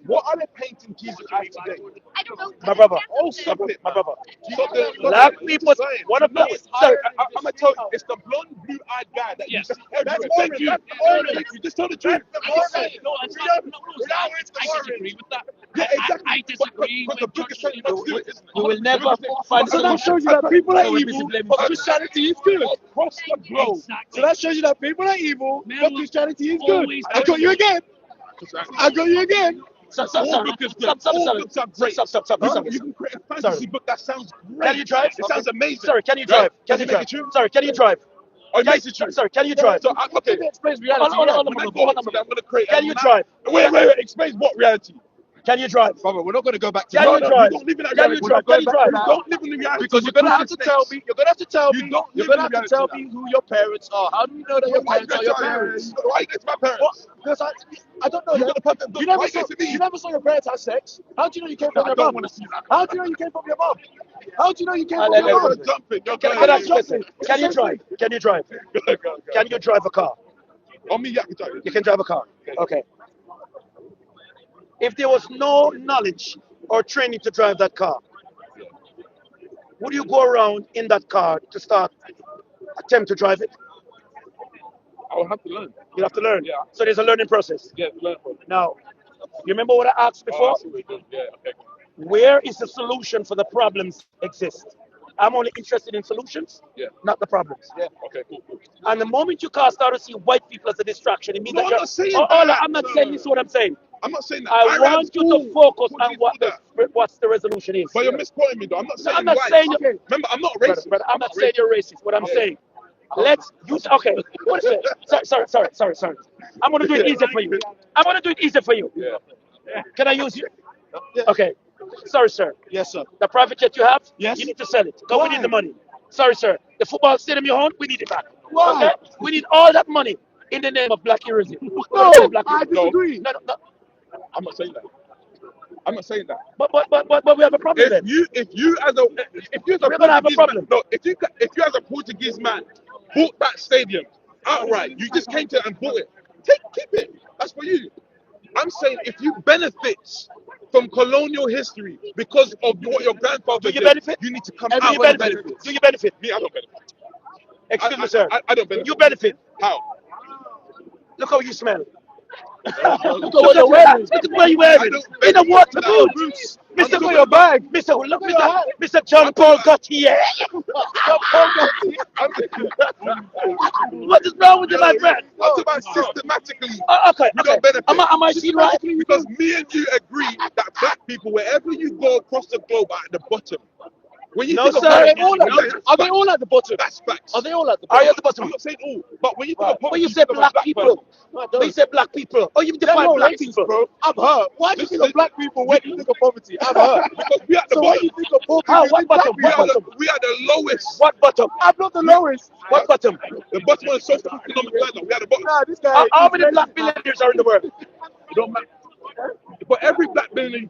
S5: What are they painting Jesus as today?
S3: I don't know.
S7: My brother.
S5: Oh, stop it,
S7: My brother.
S5: Stop the
S7: Black people, one of
S5: No,
S7: the,
S5: it's
S7: sir,
S5: I'm gonna tell you, it's the blonde, blue-eyed guy that you see everywhere. Thank you. You just told the truth.
S1: No, it's not. No, I disagree with that.
S5: Yeah, exactly.
S1: I disagree
S5: But the
S1: with
S5: book is
S1: church
S5: saying not to do it, isn't it?
S7: you will never find
S4: So that shows you that people are evil, but Christianity is good.
S5: Across the globe.
S4: So that shows you that people are evil, but Christianity is good.
S1: Always
S4: I got you again. I got you again.
S7: Stop.
S5: All books is good. All books are great.
S7: Stop.
S5: You can create a fantasy book that sounds great.
S7: Can you drive?
S5: It sounds amazing.
S7: Sorry, can you drive? Can
S5: Does
S7: you
S5: it make
S7: drive?
S5: it true?
S7: Sorry, can you drive?
S5: Oh, it makes it true.
S7: Sorry, can you drive?
S5: So, okay.
S4: Explains
S5: When I
S7: Hold on,
S5: go on to that, I'm going to create
S7: Can
S5: a
S7: you
S5: map.
S7: drive?
S5: Wait. Explain what reality?
S7: Can you drive?
S4: Brother, we're not going to go back to
S7: Can
S5: No,
S7: you
S5: no,
S7: drive?
S5: you don't live in that
S7: Can you
S5: reality.
S7: drive? Can you drive?
S5: You don't live in the reality.
S4: because you're gonna have to tell me. You're gonna have to tell
S5: You
S4: me.
S5: don't
S4: You're
S5: live
S4: gonna
S5: in
S4: have to tell
S5: reality
S4: me who your parents are. How do you know that your
S5: Why
S4: parents are your parents?
S5: Why against my parents?
S4: Because I don't know.
S5: You
S4: that.
S5: got to put them.
S4: You never
S5: Why
S4: saw.
S5: against me?
S4: You never saw your parents have sex. How do you know you came from
S5: I
S4: your
S5: don't
S4: mom?
S5: want to see that.
S4: How do you know you came from your mom? How do you know you came from
S7: Hallelujah.
S4: your
S5: You're
S4: mom?
S5: jumping. You're
S7: Can
S5: going.
S7: I ask you a question? Can you drive? Can you drive?
S5: Go.
S7: Can you drive a car?
S5: On me, yeah, I can tell you.
S7: You can drive a car. Okay. If there was no knowledge or training to drive that car, would you go around in that car to start attempt to drive it?
S5: I will have to learn.
S7: You have to learn.
S5: Yeah.
S7: So there's a learning process.
S5: Yeah, learn from it.
S7: Now, you remember what I asked before?
S5: I see what you're doing. Yeah, okay.
S7: Where is the solution for the problems exist? I'm only interested in solutions,
S5: Yeah.
S7: not the problems.
S5: Yeah. Okay, cool.
S7: And the moment you start to see white people as a distraction, it means
S5: No,
S7: that
S5: I'm
S7: you're.
S5: not saying
S7: Oh,
S5: that.
S7: I'm not saying this. What I'm saying.
S5: I'm not saying that.
S7: I
S5: ran
S7: want you
S5: full
S7: to focus
S5: full
S7: on
S5: into that.
S7: what's the resolution is.
S5: But you're misquoting me, though. I'm not saying
S7: I'm not
S5: white.
S7: saying
S5: Okay. Remember, I'm not racist.
S7: But I'm not saying you're racist. What I'm saying, let's use. Okay, what is it? Sorry. I'm gonna do it easier for you. I'm gonna do it easier for you.
S5: Yeah.
S7: Can I use you? Okay. Sorry, sir.
S4: Yes, sir.
S7: The private jet you have,
S4: Yes.
S7: you need to sell it. Because we
S4: Why?
S7: need the money. Sorry, sir. The football stadium you own, we need it back.
S4: Why?
S7: Okay? We need all that money in the name of black heroism.
S4: No,
S7: Black
S4: I disagree.
S7: No.
S5: I'm not saying that. I'm not saying that.
S7: But we have a problem then.
S5: If you as a
S7: We're gonna have a
S5: Portuguese
S7: problem.
S5: man, no, if you as a Portuguese man bought that stadium outright, you just came to it and bought it. Keep it. That's for you. I'm saying if you benefit from colonial history because of what your grandfather
S7: Do you
S5: did,
S7: benefit?
S5: you need to come
S7: Do
S5: out
S7: you
S5: with the
S7: benefit?
S5: benefits.
S7: Do you benefit?
S5: Me, I don't benefit.
S7: Excuse me, sir.
S5: I don't benefit.
S7: You benefit.
S5: How?
S7: Look how you smell.
S4: Look at what you're wearing.
S7: Look at what you're
S5: I
S7: wearing.
S5: don't
S7: In a
S5: benefit
S7: water
S5: from
S7: boot.
S5: that.
S7: Mr.
S5: I'm
S7: For your bag. Mr. Look, Mr. John Paul Gaultier. What is wrong with you, my friend?
S5: I'm talking about systematically.
S7: Okay.
S5: You don't benefit.
S7: Am I seeing right?
S5: Because me and you agree that black people, wherever you go across the globe, are at the bottom. When you
S7: No,
S5: think of
S7: sir.
S5: black
S7: Are they
S5: people,
S7: all
S5: that's
S4: Are they
S5: facts.
S4: all at the bottom?
S5: That's facts.
S4: Are they all at the
S7: Are
S4: bottom?
S7: you at the bottom?
S5: I'm not saying all, but when you think of poverty,
S7: When you say
S5: think of a
S7: black
S5: person.
S7: people, when you say black people, oh, you
S4: They're
S7: define
S4: not
S7: black
S4: racist,
S7: people.
S4: bro. I'm hurt. Why do you think of black people when you think of poverty? I'm hurt.
S5: Because we are at the
S4: So when
S5: bottom.
S4: you think of poverty,
S7: How?
S4: you
S7: What
S4: think black
S7: bottom?
S5: We
S4: people.
S5: are the lowest.
S7: What bottom?
S4: I'm not the lowest.
S7: What bottom?
S5: The bottom of the socio-economic ladder. We are the bottom.
S4: Nah, this guy.
S7: How
S4: is
S7: many
S4: racist,
S7: black
S4: man.
S7: millionaires are in the world?
S5: It don't matter. For every black billionaire you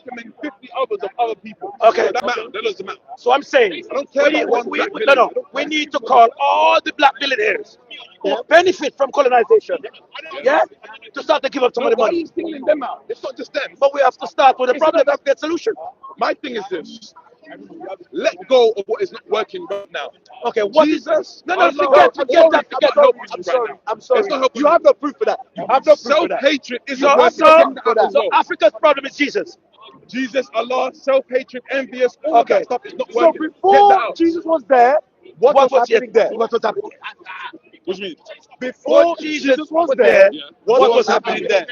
S5: can name 50 others of other people.
S7: Okay.
S5: So that matters. That doesn't matter.
S7: So I'm saying,
S5: I don't care
S7: we,
S5: about one
S7: we,
S5: black
S7: we, no, no,
S5: billionaire.
S7: we need to call all the black billionaires who benefit from colonization, yeah, to start to give up some of
S5: No,
S7: the
S5: why are
S7: money.
S5: you singling them out? It's not just them.
S7: But we have to start with the problem and get solution.
S5: My thing is this. Let go of what is not working right now.
S7: Okay, what is
S5: Jesus,
S7: no, no,
S5: Allah,
S7: forget
S5: I'm
S7: that, forget
S5: not helping
S7: that.
S5: you right now.
S3: I'm sorry.
S5: It's not helping
S3: You have no proof for that. You have no proof for that.
S5: Self-hatred isn't
S7: So,
S5: working.
S7: so,
S5: Get that out as
S7: so
S5: well.
S7: Africa's problem is Jesus.
S5: Jesus, Allah, self-hatred, envious, all of
S7: Okay.
S5: that stuff is not
S3: So
S5: working. Get that
S3: before
S5: out.
S3: Jesus was there, what was happening there?
S7: What was happening?
S5: What do you mean?
S3: Before Jesus was there,
S5: Yeah.
S3: what was happening there?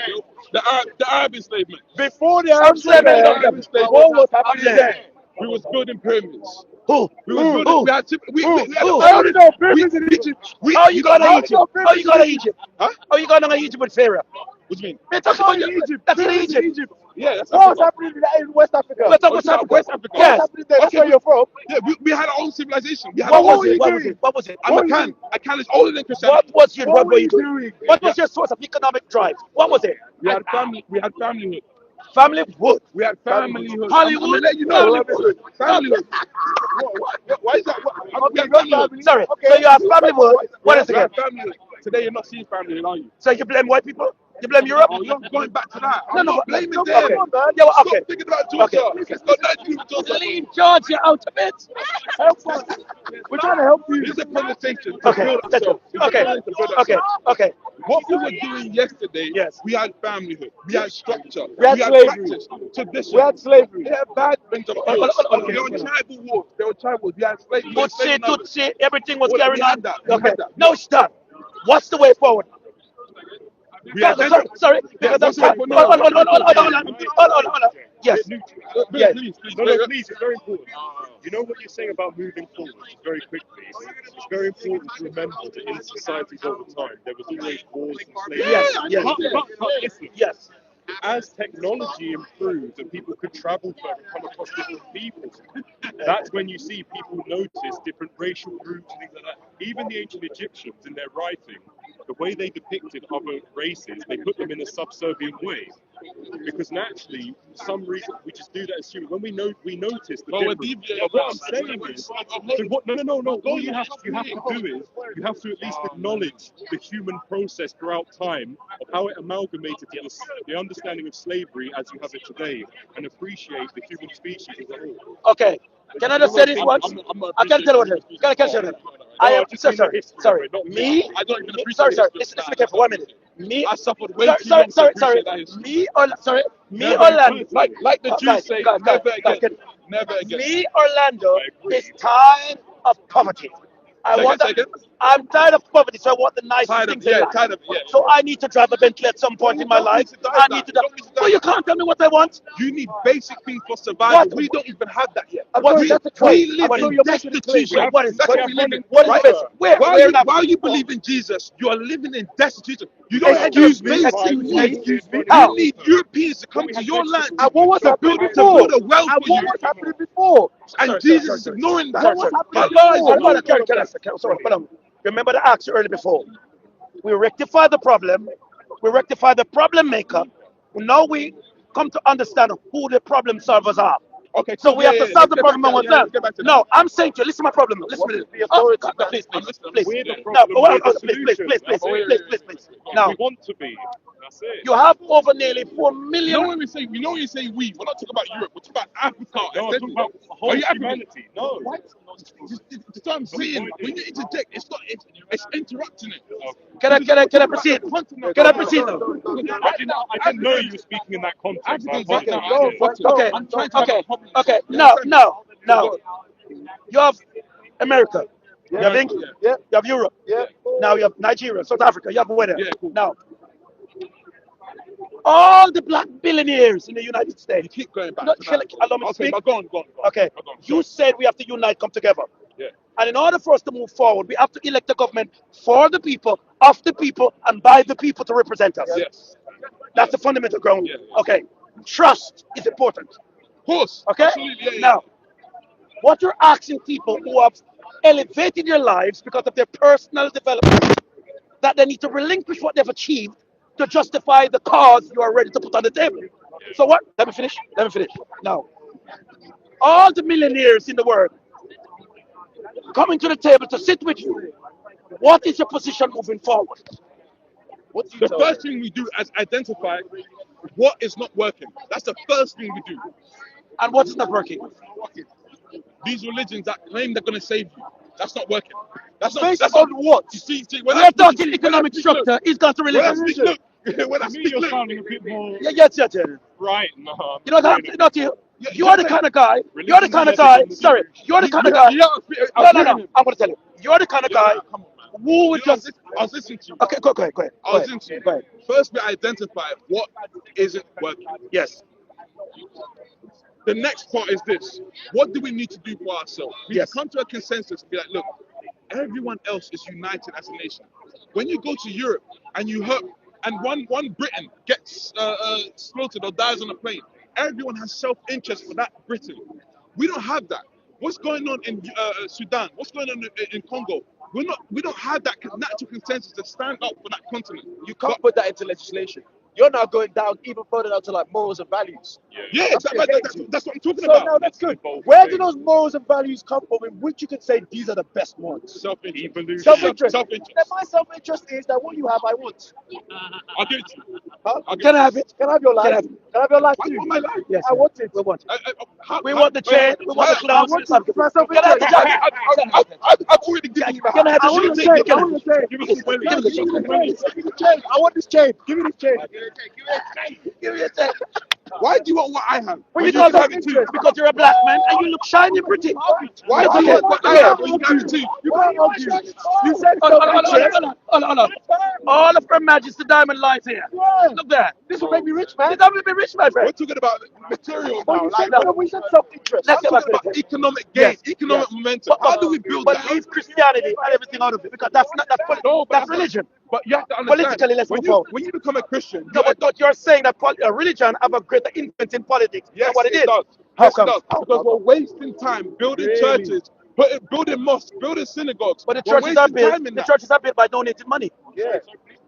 S5: The Arab enslavement.
S3: Before the Arabs were
S7: said
S3: there,
S7: that-
S3: what was happening there?
S5: We was building pyramids.
S7: Who?
S5: We was building. We had to. We had
S7: Who?
S3: How do you know pyramids in Egypt?
S7: How you going to
S3: how
S7: Egypt?
S3: you
S7: How you going to Egypt?
S5: Huh?
S7: How you going to Egypt with Pharaoh?
S5: What do you mean?
S7: We're talking about Egypt. That's in
S3: Pyramids in
S7: Egypt.
S3: Egypt.
S5: Yeah, that's
S3: What was
S5: Africa.
S3: happening in West Africa?
S7: West
S5: Oh,
S7: Africa.
S5: West Africa.
S3: What was
S7: Yes.
S3: happening there? That's
S5: Okay,
S3: where you're from.
S5: Yeah, we had our own civilization. We had
S7: What
S5: our
S7: was
S5: own.
S3: were you
S7: it? What was
S3: doing?
S7: it? What was it?
S5: I'm a can. A can is older than Christianity.
S7: What were you doing?
S3: doing?
S7: What was your source of economic drive? What was it?
S5: We had family. We had familyhood.
S7: Family wood.
S5: We had familyhood.
S7: Hollywood?
S5: I'm gonna let you know.
S3: Familyhood.
S5: Familyhood. Why is that? We had
S3: your
S5: familyhood.
S3: family.
S7: Sorry.
S3: Okay.
S7: So you have family wood. What is
S5: We
S7: it?
S5: had familyhood. Today you're not seeing familyhood, are you?
S7: So you blame white people? You blame Europe?
S5: Oh, you're going back to that.
S7: No,
S5: I'm
S7: no,
S5: not blaming them.
S7: okay. Yeah, well,
S5: Stop
S7: okay.
S5: thinking about Georgia.
S7: Okay.
S5: It's got nothing to do with Georgia.
S1: Leave Georgia out of it.
S3: Help us. We're trying to help you.
S5: It's a conversation to
S7: Okay.
S5: build ourselves. It's a
S7: Okay.
S5: conversation to build
S7: Okay.
S5: ourselves.
S7: Okay.
S5: What we were doing yesterday,
S7: Yes.
S5: we had familyhood, we had structure,
S3: We had slavery.
S5: practice, tradition.
S3: We had slavery.
S5: They had bad things, of course.
S7: Okay.
S5: They were tribal wars. They were tribal wars. We had slavery.
S7: Tutsi, everything was
S5: Well,
S7: carrying
S5: we
S7: on.
S5: had that. We
S7: Okay.
S5: had that.
S7: No, it's done. What's the way forward?
S5: We had
S7: Sorry, because I'm
S5: what's the way
S7: trying.
S5: forward?
S7: Hold on. Yes. Yes.
S5: Please.
S8: No, please, it's very important. You know what you're saying about moving forward, very quickly. It's very important to remember that in societies over time, there was always wars and slavery.
S7: Yes.
S8: But listen,
S7: Yes.
S8: as technology improves and people could travel further and come across different people, that's when you see people notice different racial groups and things like that. Even the ancient Egyptians, in their writing, the way they depicted other races, they put them in a subservient way. Because naturally, for some reason, we just do that as humans. When we notice the
S5: Well, we're
S8: difference.
S5: deviating
S8: But what I'm
S5: now.
S8: saying is, so what, no. All you have to do is you have to at least acknowledge the human process throughout time of how it amalgamated to the understanding of slavery as you have it today, and appreciate the human species as a whole.
S7: Okay. Can I just say this once? I can tell what it is. Can I say that? I am sorry. Me?
S5: I don't even appreciate
S7: Sorry.
S5: history.
S7: Listen to me for 1 minute. Me?
S5: I suffered way too
S7: Sorry.
S5: long to appreciate that history.
S7: Me, Orlando.
S5: Like the Jews say, never again. Never again.
S7: Me, Orlando, is tired of poverty. I'm tired of poverty, so I want the nice things in life.
S5: Tired of it, yeah.
S7: So I need to drive a Bentley at some point in my life. I need to do. So you can't tell me what I want.
S5: You need basic things for survival.
S7: What?
S5: We don't even have that yet.
S7: What
S5: We
S7: is that?
S5: live
S7: What is-
S5: in destitution.
S7: What is
S5: That's
S7: what
S5: what we live in.
S7: What is
S5: Right?
S7: this?
S5: While you believe in Jesus, you are living in destitution. You don't have
S7: Excuse me.
S5: basic needs.
S3: Excuse me.
S7: How?
S5: You need Europeans to come to your land
S3: And what was
S5: to
S3: happening
S5: build
S3: before?
S5: a well
S3: And
S5: for
S3: what
S5: you.
S3: was happening before?
S5: And Jesus is ignoring that.
S3: What was happening
S5: Allah is
S3: before?
S5: ignoring
S7: Hold on. Remember the asked you earlier before. We rectify the problem. We rectify the problem maker. Now we come to understand who the problem solvers are.
S5: Okay,
S7: So
S5: cool.
S7: we have to solve the problem
S5: let's
S7: ourselves.
S5: get back to that.
S7: No, I'm saying to you, listen to my problem. Listen to this. Oh, God, please.
S5: I'm listening.
S8: We're the
S7: No,
S8: problem, we're the
S7: please.
S8: solution.
S7: Please. Now,
S8: We want to be. That's it.
S7: you have over nearly 4
S5: You know
S7: million.
S5: when we say we, we're not talking about Europe, we're talking about Africa.
S8: No, I'm talking about the whole
S5: Are you African?
S8: humanity. No.
S5: What? That's what I'm saying. When you interject, it's interrupting it.
S7: Can I proceed? Can I proceed?
S8: I didn't know you were speaking in that context. I
S5: Africans right now,
S8: apologize.
S7: Okay,
S5: I'm trying to have a problem.
S7: okay. No. You have America. You have England.
S3: Yeah.
S7: You have Europe.
S3: Yeah.
S7: Now you have Nigeria, South Africa. You have where?
S5: Yeah, cool.
S7: Now, all the black billionaires in the United
S5: You
S7: States.
S5: keep going back
S7: No,
S5: to that.
S7: allow me to
S5: Okay,
S7: speak.
S5: but go on.
S7: Okay.
S5: Go on.
S7: You said we have to unite, come together.
S5: Yeah.
S7: And in order for us to move forward, we have to elect a government for the people, of the people, and by the people to represent us.
S5: Yes.
S7: That's the fundamental ground.
S5: Yeah.
S7: Okay. Trust is important.
S5: Of course.
S7: Okay?
S5: Absolutely. Yeah.
S7: Now, what you're asking people who have elevated their lives because of their personal development, that they need to relinquish what they've achieved to justify the cause you are ready to put on the table. So what? Let me finish. Now, all the millionaires in the world coming to the table to sit with you, what is your position moving forward?
S5: The first thing we do is identify what is not working. That's the first thing we do.
S7: And what is not working?
S5: these religions that claim they're going to save you. That's not working. That's not.
S3: Based
S5: That's
S3: on
S5: not
S3: what?
S5: You see, when
S7: We're
S5: I
S7: talking
S5: speak,
S7: economic structure. He's got to
S5: when I
S7: religion.
S5: speak, look, when I
S8: To me,
S5: speak,
S8: you're
S5: look,
S8: sounding a bit more
S7: Yes.
S8: right. No,
S7: You know what I'm saying? Not you.
S5: yeah,
S7: You are the kind of guy. You're the
S8: Religion
S7: kind of
S8: is
S7: guy.
S8: religion.
S7: Sorry, you're the kind of
S5: yeah,
S7: guy.
S5: yeah,
S7: No.
S5: I'm hearing him.
S7: I'm gonna tell you. You're the kind of guy
S5: Yeah, come on, man.
S7: who would
S5: You know,
S7: just.
S5: I was listening to you.
S7: Okay, go ahead.
S5: I was listening to you.
S7: Go ahead.
S5: First, we identify what isn't working.
S7: Yes.
S5: The next part is this: what do we need to do for ourselves? We need
S7: Yes.
S5: to come to a consensus and be like, look, everyone else is united as a nation. When you go to Europe and you hurt, and one Briton gets slaughtered or dies on a plane, everyone has self-interest for that Briton. We don't have that. What's going on in Sudan? What's going on in Congo? We don't have that natural consensus to stand up for that continent.
S3: You can't put that into legislation. You're now going down even further down to like morals and values.
S5: Yeah,
S3: That's what you're getting to.
S5: that's what I'm talking
S3: So
S5: about.
S3: now that's good.
S8: Both
S3: Where
S8: things.
S3: do those morals and values come from in which you can say these are the best ones?
S5: Self-interest.
S8: Evolution.
S3: Self-interest.
S5: Self-interest.
S3: Then my self-interest is that what you have, I want.
S5: I'll give it to you.
S3: Huh?
S5: I'll give
S7: Can
S5: it
S7: I have it?
S3: Can I have your life?
S7: Can I have it?
S3: Can I have your life
S5: Why do
S3: too?
S5: you want my life?
S7: Yes.
S3: I want it. We want it.
S7: We want the chain. We want the clothes.
S5: I've already given you my
S7: Can I have
S3: I
S7: the
S3: want the
S7: chain?
S3: chain.
S7: Can
S3: I
S7: I-
S3: want the chain.
S5: Give us the
S3: Give me the chain. Give me the chain. I want this chain. Give me this chain.
S7: Give me a chain.
S5: Why do you want what I have?
S7: Well,
S5: When
S7: you
S5: you
S7: don't
S5: can
S7: have
S5: have it too.
S7: interest because you're a black man and you look shiny and pretty.
S5: Why do you want what I have? When you can have it too.
S3: You can't argue. You said
S7: Hold
S3: self-interest.
S7: on. All of Her Majesty Diamond lies here.
S3: Yeah.
S7: Look there.
S3: This will make me rich, man.
S7: This will make me rich, my
S5: We're
S7: friend.
S5: talking about material
S3: But
S5: now.
S3: you
S5: Like,
S3: said, we said self-interest.
S7: Let's
S5: I'm
S7: get back
S5: talking
S7: to
S5: about
S7: the
S5: economic gain,
S7: Yes,
S5: economic momentum. How do we build
S7: But
S5: that?
S7: leave Christianity and everything out of it because that's not
S5: No, but
S7: that's religion.
S5: But you have to understand.
S7: Politically, let's
S5: when
S7: move
S5: you
S7: forward.
S5: when you become a Christian,
S7: No, but you're saying that religion have a greater influence in politics.
S5: yes,
S7: That's what it is.
S5: does.
S7: How
S5: Yes,
S7: come?
S5: it does. Because we're wasting time building churches, building mosques, building synagogues.
S7: But the
S5: We're
S7: churches are
S5: wasting
S7: built.
S5: time in
S7: The
S5: that.
S7: churches are built by donated money.
S3: Yeah.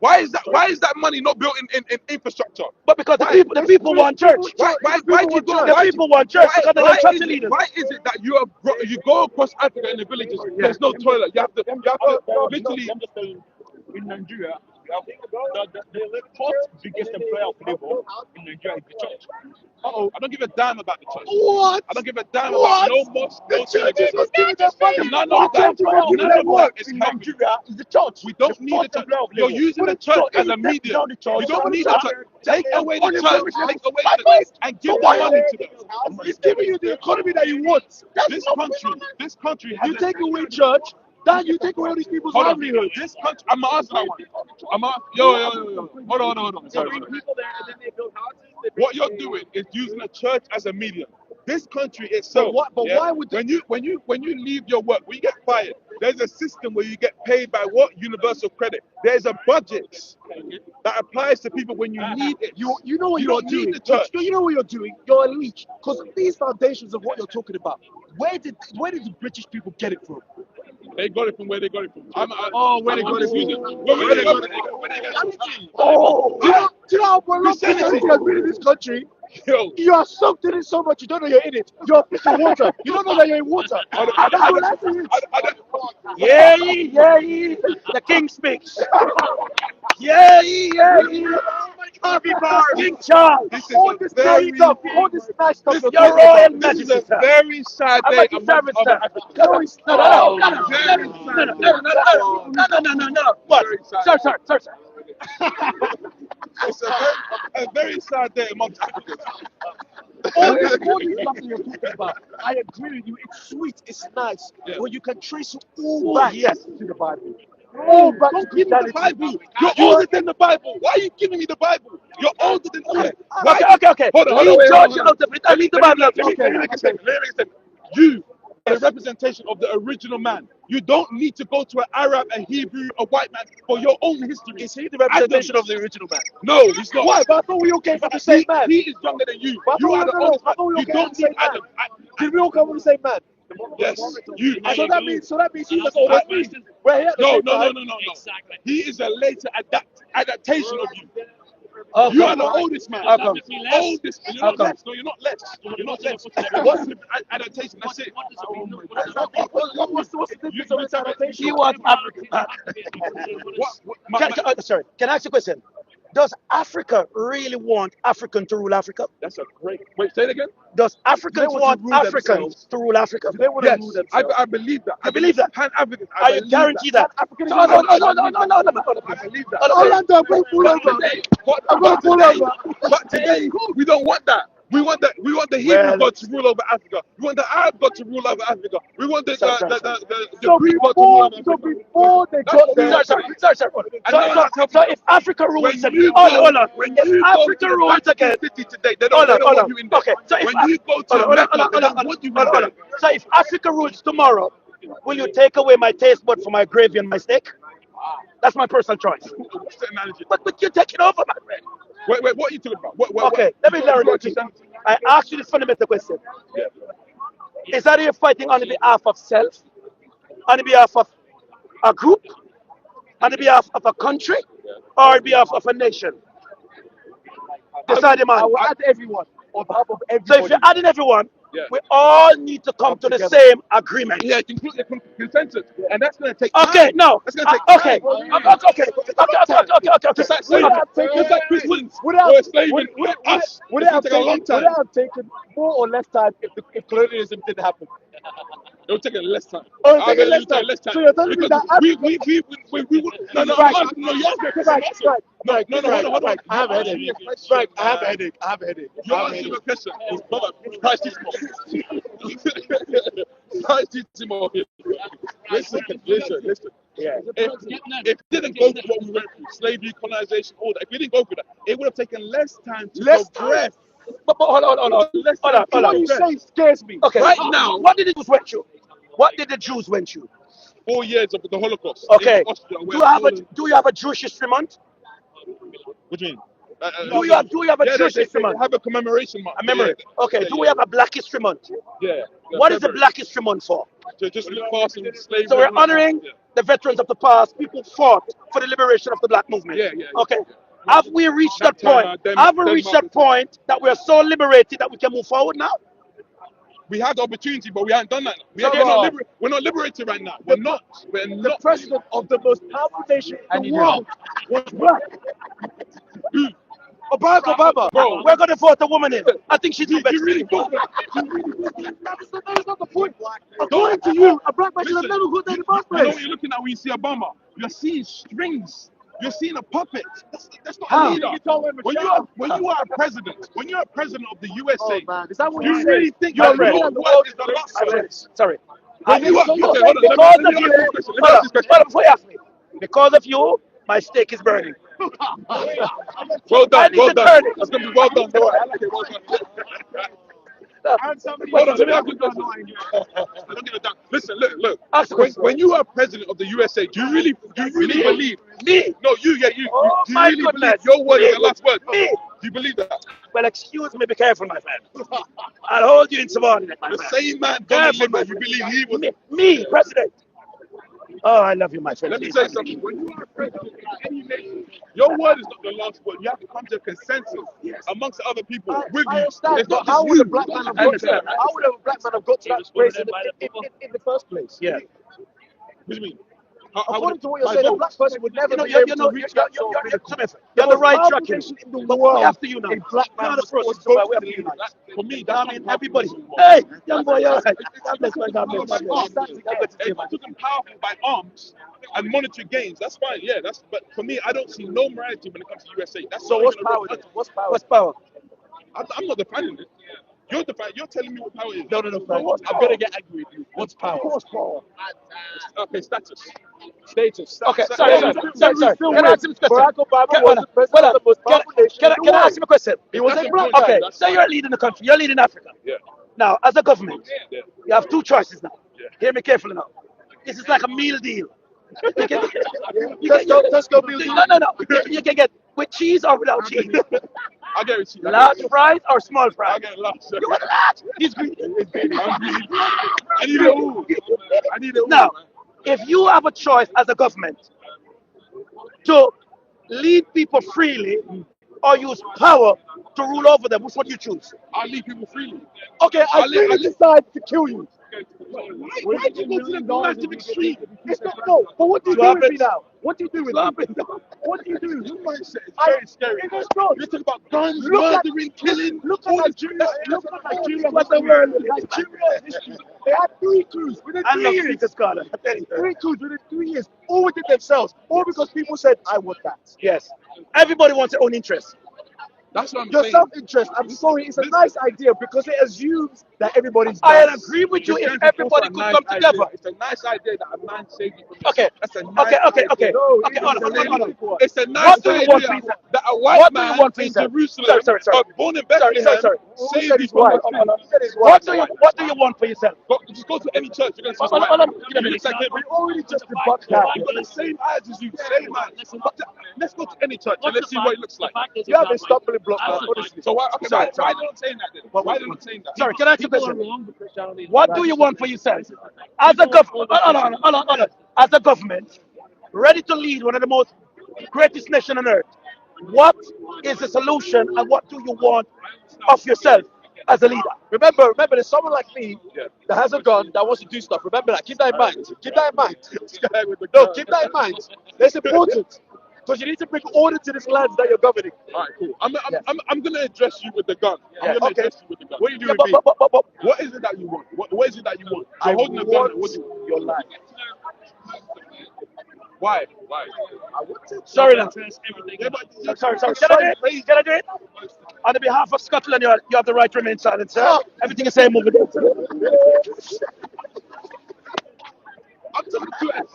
S5: Why is that money not built in infrastructure?
S7: But because
S5: Why?
S7: the people want church.
S5: Why do you go?
S7: The
S5: Why,
S7: people want church because they're not church
S5: is it,
S7: leaders.
S5: why is it that you go across Africa in the villages, there's no toilet? You have to literally.
S8: In Nigeria, we have the fourth biggest employer of labor in Nigeria is the church.
S5: I don't give a damn about the church.
S3: What?
S5: I don't give a damn about no mosque, no synagogue.
S3: Churches giving them money.
S5: None of that. None of that is happening.
S3: Nigeria is the church.
S5: We don't need the church. You're using the church as a medium. You don't need the church. Take away the church. Take away the church and give the money to them.
S3: It's giving you the economy that you want.
S5: This country has
S3: You take away church, then you take away all these people's
S5: Hold on.
S3: livelihood.
S5: This country, I'm asking that one. Yo. Hold on. Sorry. What you're doing is using a church as a medium. This country itself.
S3: Why would
S5: when you leave your work, when you get fired, there's a system where you get paid by what? Universal credit. There's a budget that applies to people when you need it.
S3: you know what
S5: You
S3: you're
S5: don't need
S3: doing?
S5: the church.
S3: You know what you're doing? You're a leech. Because these foundations of what you're talking about, where did the British people get it from?
S5: They got it from where they got it from.
S3: Where they got it from?
S5: Where they got it from?
S3: Oh, do you know how long
S5: Christianity.
S3: Christianity has been in this country?
S5: Yo,
S3: You are soaked in it so much you don't know you're in it. You're a fish in water. You don't know that you're in water. And that's what that is.
S7: Yeah, the king speaks. Yeah. King Charles.
S5: this is
S3: All
S5: a
S3: this
S5: very,
S3: nice stuff, all this nice stuff. you're
S7: Your
S3: talking
S7: Royal
S3: about.
S5: this is
S7: Majesty,
S5: a
S7: sir.
S5: very sad
S7: I'm
S5: day.
S7: a servant, sir.
S3: No, it's not.
S7: No. What? Sir.
S5: It's a very sad day amongst Africans.
S3: All this stuff that you're talking about, I agree with you. It's sweet, it's nice,
S5: Yeah.
S3: but you can trace it all back to the Bible.
S5: Oh,
S3: back to
S5: don't give me the
S3: Christianity.
S5: Bible. You're older than the Bible. Why are you giving me the Bible? You're older than all.
S7: Okay.
S5: Hold on,
S7: Leave
S5: wait,
S7: George
S5: hold on.
S7: out of it. I leave the Bible out of
S5: Let me make a statement. You are a representation of the original man. You don't need to go to an Arab, a Hebrew, a white man for your own history.
S3: Is he the representation of the original man?
S5: No, he's not.
S3: Why? But I thought we all came from the same man.
S5: He is younger than you.
S3: But I
S5: You
S3: thought
S5: are the
S3: no,
S5: oldest
S3: I thought we
S5: man.
S3: all
S5: You
S3: came from
S5: don't
S3: the
S5: need
S3: same man.
S5: Adam.
S3: Did we all come from the same man?
S5: Yes, you.
S3: So that means he was older than me. We're here at the
S5: No.
S3: same time.
S5: Exactly. He is a later adaptation of you.
S7: How
S5: You are
S7: come?
S5: the oldest man.
S7: How come?
S5: Oldest. You're
S7: How
S5: not
S7: come?
S5: less. No, you're not less. You're not less. What's the adaptation? That's it.
S3: What's the difference of this adaptation?
S7: He wants Africa.
S5: What?
S7: Can I ask you a question? Does Africa really want African to rule Africa?
S5: That's a great. Wait, say it again.
S7: Does Africans
S3: want to
S7: want
S3: rule
S7: Africans
S3: themselves.
S7: to rule Africa?
S3: Do they want to
S5: Yes,
S3: rule themselves?
S5: I believe that.
S7: You believe that?
S5: Pan Africans.
S7: Are you guarantee that?
S3: Africans
S7: No, no, no, no, no, no, no, no.
S5: I believe that.
S3: Orlando, I'm going to pull over. I'm going to pull over.
S5: But today, we don't want that. We want that. We want the Hebrew
S7: Well,
S5: God to rule over Africa. We want the Arab God to rule over Africa. We want the
S7: Sorry.
S5: Greek God to rule over
S3: So
S5: Africa.
S3: before they
S5: That's
S3: got
S5: what we
S3: there,
S5: want.
S7: Sorry.
S5: And now that's how
S7: So if Africa rules
S5: when
S7: again,
S5: you
S7: hold
S5: go,
S7: on, hold on.
S5: when
S7: If
S5: you go
S7: Africa
S5: to the
S7: rules
S5: Vatican
S7: again,
S5: City today, they
S7: hold
S5: don't
S7: on, hold
S5: want
S7: on.
S5: you in there.
S7: Okay, so if
S5: When you go to
S7: hold on,
S5: Mecca,
S7: hold
S5: they
S7: on,
S5: don't
S7: hold
S5: want you in
S7: on, hold
S5: there.
S7: on. So if Africa rules tomorrow, will you take away my taste bud for my gravy and my steak? That's my personal choice.
S5: What's the analogy?
S7: But you're taking over, my friend.
S5: Wait, what are you talking about?
S7: Okay, let me learn it. I asked you this fundamental question. Is that you're fighting on the behalf of self, on the behalf of a group, on the behalf of a country, or on behalf of a nation? Decide,
S3: I
S7: man.
S3: will add everyone on behalf of
S7: So if
S3: everybody.
S7: you're adding everyone,
S5: Yeah.
S7: we all need to come to the
S3: together.
S7: same agreement.
S5: Yeah, complete consensus, and that's going to take
S7: Okay,
S5: time.
S7: no.
S5: That's going to take
S7: Okay.
S5: time.
S7: Okay.
S5: Just like
S3: Would
S5: slavery,
S3: it have taken-
S5: just like Christians
S3: would it have-
S5: were enslaving
S3: would
S5: us.
S3: Would
S5: It's
S3: it
S5: going
S3: have
S5: to take a long
S3: taken? Would
S5: time.
S3: it have taken more or less time if colonialism didn't happen?
S5: It would take less time.
S3: Oh, it's
S5: I
S3: taking
S5: believe
S3: less
S5: it would take
S3: time.
S5: less time.
S3: So you're telling me
S5: Because
S3: that
S5: we would. No,
S3: Frank,
S5: no, you asked me a question.
S3: Frank,
S5: Answer.
S3: Frank,
S5: No,
S3: Frank,
S5: hold on.
S3: Frank, I have a
S5: You asked
S3: headache.
S5: me a question,
S3: Frank, I have a
S5: man.
S3: headache. I have a headache.
S5: You
S3: I have a
S5: asked him a
S3: headache.
S5: question. Brother, Pricey. Listen.
S3: Yeah.
S5: If we didn't go through what we went through, slavery, colonization, all that, if we didn't go through that, it would have taken less time to
S3: Less
S5: progress.
S7: But hold on.
S5: Less
S7: Hold
S5: time
S7: on,
S5: to
S7: hold on.
S3: What you
S5: progress.
S3: say scares me.
S7: Okay.
S5: Right now-
S7: what did the Jews went through? What did the Jews went through?
S5: 4 years of the Holocaust.
S7: Okay.
S5: In Austria,
S7: Do you have a Jewish history month?
S5: What do you mean?
S7: Do you have a Jewish
S5: they
S7: history month?
S5: have a commemoration month.
S7: A memory. Okay. Do we have a Black History Month?
S5: Yeah.
S7: What is the
S5: February.
S7: Black History Month for?
S5: To just look past and slavery.
S7: So we're
S5: and all that.
S7: honoring
S5: Yeah.
S7: the veterans of the past, people who fought for the liberation of the Black movement.
S5: Yeah.
S7: Okay. Have we reached that
S5: China,
S7: point? Have we reached that point that we are so liberated that we can move forward now?
S5: We had the opportunity, but we haven't done that.
S3: So,
S5: We're not liberated right now. We're not.
S3: The president of the most powerful nation in the world was black.
S7: Barack Obama.
S5: Bro.
S7: We're going to vote a woman in. I think she's too better.
S5: You really thought that?
S3: That's not the point. According to you, a black man should have
S5: Listen,
S3: never voted in the first
S5: You know what
S3: place.
S5: you're looking at when you see Obama? You're seeing strings. You're seeing a puppet. That's not
S7: How?
S5: a leader. When you are a president, when you're a president of the USA,
S3: Oh man, is that what
S5: you
S3: you
S5: really
S3: say?
S5: think
S3: You're
S5: your
S3: looking at the
S5: word
S3: world.
S5: is the last word?
S7: Sorry.
S5: When you are, okay, hold on. Let me
S7: Because
S5: ask
S7: of
S5: you
S7: you,
S5: a question. Let me ask you a question.
S7: hold on, before you ask me. Because of you, my steak is burning.
S5: Well
S7: I
S5: done,
S7: need
S5: well
S7: to
S5: done.
S7: turn it.
S5: That's gonna be well done. Don't worry. I like it. Well done. Hold on, let me ask you a question. I don't give a damn. Listen, look.
S7: Ask the question.
S5: When you are president of the USA, do you really believe?
S7: Me?
S5: No, you.
S7: Oh,
S5: Do you
S7: my
S5: really believe
S7: goodness.
S5: your word is the
S7: Me?
S5: last word?
S7: Me?
S5: Do you believe that?
S7: Well, excuse me, be careful, my friend. I'll hold you insubordinate, my
S5: The
S7: friend.
S5: same man,
S7: Careful,
S5: Donald
S7: my
S5: Liver, you believe he was.
S7: Me, president. Oh, I love you, my friend.
S5: Let me
S7: Please.
S5: tell you something. When you are president of any nation, your word is not the last word. You have to come to a consensus amongst the other people with
S3: I
S5: you.
S3: understand,
S5: It's
S3: but
S5: not
S3: how
S5: just
S3: would
S5: you.
S3: a black man have
S7: I
S3: got to that?
S7: understand.
S3: How would a black man have got to that place in the first place?
S7: Yeah.
S5: What do you mean? How
S3: According
S5: would
S3: to what you're
S5: by
S3: saying, a
S5: vote?
S3: black person would never be
S7: You're
S3: able to reach that sort of pinnacle.
S7: you're the
S3: most
S7: right
S3: powerful
S7: track.
S3: nation in the
S7: But we
S3: world,
S7: have to unite.
S3: a black man
S7: You're the
S3: was
S7: process,
S3: voted
S7: but we have
S3: to
S7: to unite.
S5: For me,
S7: I
S5: that's
S7: mean,
S5: not
S7: everybody.
S5: powerful.
S7: Hey, young boy, you're right. God bless my God bless.
S5: If I took them powerful by arms and monetary gains, that's fine. Yeah, that's. But for me, I don't see no morality when it comes to USA. That's
S3: So
S5: not
S3: what's
S5: even a real
S3: power then?
S5: country.
S3: What's power?
S7: What's power?
S5: I'm not defining it. You're telling me what power is.
S3: No, Frank. I'm gonna get angry with you. What's power? What's power?
S5: Okay, status.
S3: Status.
S7: Okay,
S5: So-
S7: sorry.
S5: so-
S7: Can I ask him a question?
S3: Barack Obama
S7: Can-
S3: was the president of the most powerful nation in the
S7: Can I ask
S3: world.
S7: him a question?
S3: He was
S5: That's
S3: a
S5: a
S3: black
S5: point.
S3: guy.
S7: Okay,
S5: That's
S7: so
S5: fine.
S7: you're leading the country. You're leading Africa.
S5: Yeah.
S7: Now, as a government,
S5: Yeah.
S7: you have two choices now.
S5: Yeah.
S7: Hear me carefully now. This is like a meal deal. You can
S3: Tesco meal deal.
S7: No. You can get with cheese or without cheese.
S5: I get it.
S7: Large fries or small
S5: I
S7: fries.
S5: get large.
S7: You want large? He's greedy.
S5: I'm greedy. I need it all. I need it all.
S7: Now,
S5: man.
S7: if you have a choice as a government to lead people freely or use power to rule over them, which one do you choose?
S5: I leave people freely.
S3: Okay, I
S5: I
S3: really
S5: live-
S3: decide to kill you. Why do you go to the massive extreme? It's not no. But what do you do with me now? What do you do with me? What do you do? Your mindset is very scary. It is not. You're talking about guns, murdering, killing. Look at Nigeria. Look at Nigeria. What the world? Nigeria history. They had 3 coups within 3 years. Three coups within 3 years. All within themselves. All because people said, "I want that."
S7: Yes. Everybody wants their own interest.
S5: That's what I'm
S3: Your
S5: saying.
S3: self-interest, I'm sorry, it's a nice idea because it assumes that everybody's
S7: I
S3: nice.
S7: agree with you if
S5: Defense is also
S7: everybody
S5: a
S7: could
S5: nice
S7: come
S5: idea.
S7: together.
S5: It's a nice idea that a man saved you from
S7: Okay.
S5: yourself. That's a nice
S7: Okay.
S5: idea.
S3: No,
S7: Okay, hold on.
S5: It's a nice
S7: What do you want,
S5: idea
S7: Peter?
S5: that a white
S7: What do you
S5: man
S7: want,
S5: in
S7: Peter?
S5: Jerusalem,
S7: Sorry.
S5: born in Bethlehem,
S3: Sorry. Who
S5: saved
S3: said
S5: you
S3: his
S5: from
S3: wife?
S5: the
S3: Who said his
S7: What
S3: wife?
S7: do you want for yourself?
S5: Just go to any church, you're going to see
S7: Hold on,
S5: white man.
S7: hold on.
S5: He looks like him.
S3: We already just debunked that.
S5: I've got the same eyes as you, same eyes. Let's go to any church and let's see what it looks like.
S3: You have a stumbling block, man, honestly.
S5: So why
S7: Sorry.
S5: are they not saying that then? Why are they not saying that?
S7: Sorry, can I ask you a question? What do you want for yourself? As a government, hold on. As a government, ready to lead one of the most greatest nation on earth, what is the solution and what do you want of yourself as a leader?
S3: Remember, there's someone like me that has a gun that wants to do stuff. Remember that. Keep that in mind. Keep that in mind. No, keep that in mind. That's important. Because you need to bring order to this land that you're governing.
S5: All right, cool. I'm going to address you with the gun. I'm going to address you with the gun. What are you doing,
S3: Yeah, but
S5: What is it that you want? What is it that you want?
S3: I
S5: You're holding a gun.
S3: want
S5: What do you want?
S3: your life.
S5: Why?
S3: I want it.
S7: Sorry, now.
S5: Yeah, but
S7: Sorry. Can I do it? On the behalf of Scotland, you have the right to remain silent, sir. Everything is saying moving.
S5: I'm talking to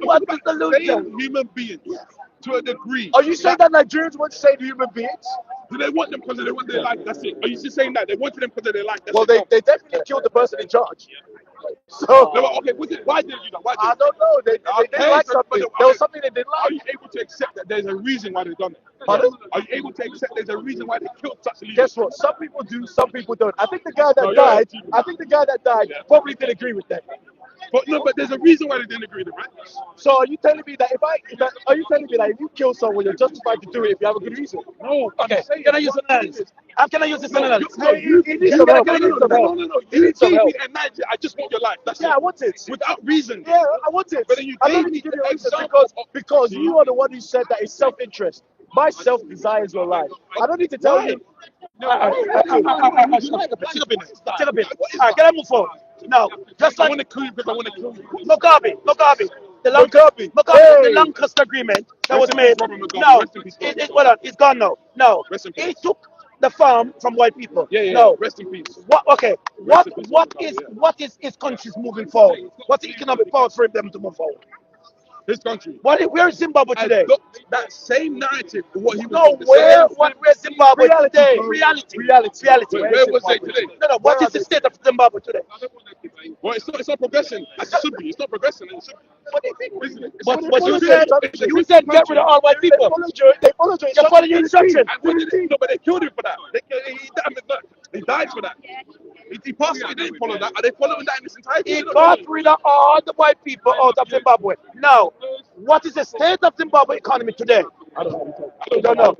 S7: What is the solution?
S5: human beings to a degree.
S3: Are you saying that Nigerians want to say to human beings?
S5: Do they want them because they want their life? That's it. Are you just saying that they wanted them because of their life? That's
S3: Well,
S5: it.
S3: they definitely killed the person in charge. So,
S5: No, okay, why did you do that? Why did
S3: I don't know. They didn't like something. There was something they didn't
S5: Are
S3: like.
S5: you able to accept that there's a reason why they've done it?
S3: Pardon?
S5: Are you able to accept there's a reason why they killed such a leader?
S3: Guess what? Some people do, some people don't. I think the guy
S5: No,
S3: that
S5: you're
S3: died, probably didn't agree with that.
S5: But there's a reason why they didn't agree with it, right?
S3: So are you telling me that if you kill someone, you're justified to do it if you have a good reason?
S5: No.
S7: Okay, can I use an analysis? Can I use this analysis?
S3: You need some help.
S5: No. You
S3: need some
S5: gave
S3: help.
S5: me an answer. I just want your life. That's
S3: Yeah,
S5: it.
S3: I want it.
S5: Without reason.
S3: Yeah, I want it.
S5: But then you
S3: I
S5: gave
S3: don't need
S5: me
S3: to give you
S5: an
S3: an answer
S5: example
S3: because you are the one who said that it's self-interest. My self-desire is your life. I don't need to tell you.
S7: Take a bit. Can I move forward? Now, just
S5: I
S7: like
S5: want to kill you because I want to kill you.
S7: Mugabe, the
S3: Hey.
S7: Lancaster agreement that was
S5: Rest in
S7: made.
S5: peace, Mugabe.
S7: No,
S5: Rest in peace,
S7: it's gone now. No,
S5: Rest in
S7: he
S5: peace.
S7: took the farm from white people.
S5: Yeah.
S7: No,
S5: Rest in peace.
S7: what? Okay,
S5: Rest in peace, Mugabe,
S7: what is his countries moving forward? What's the economic power for them to move forward?
S5: His country.
S7: Where is Zimbabwe today?
S5: Adopt that same narrative of what he was
S7: No,
S5: doing.
S7: where's Zimbabwe today?
S3: Reality.
S5: Where was they today?
S7: No, what is the state of Zimbabwe today?
S5: Well, it's not progressing as it should be. It's not progressing. It should be. Isn't it?
S7: But you said get rid of all white people.
S3: They followed your
S7: You follow your instruction.
S5: And what did they do? But they killed him for that. He died for that. He passed away. They didn't follow that. Are they following that in its entirety?
S7: He got rid of all the white people out of Zimbabwe. Now, what is the state of Zimbabwe economy today?
S5: I don't know.
S7: We don't know.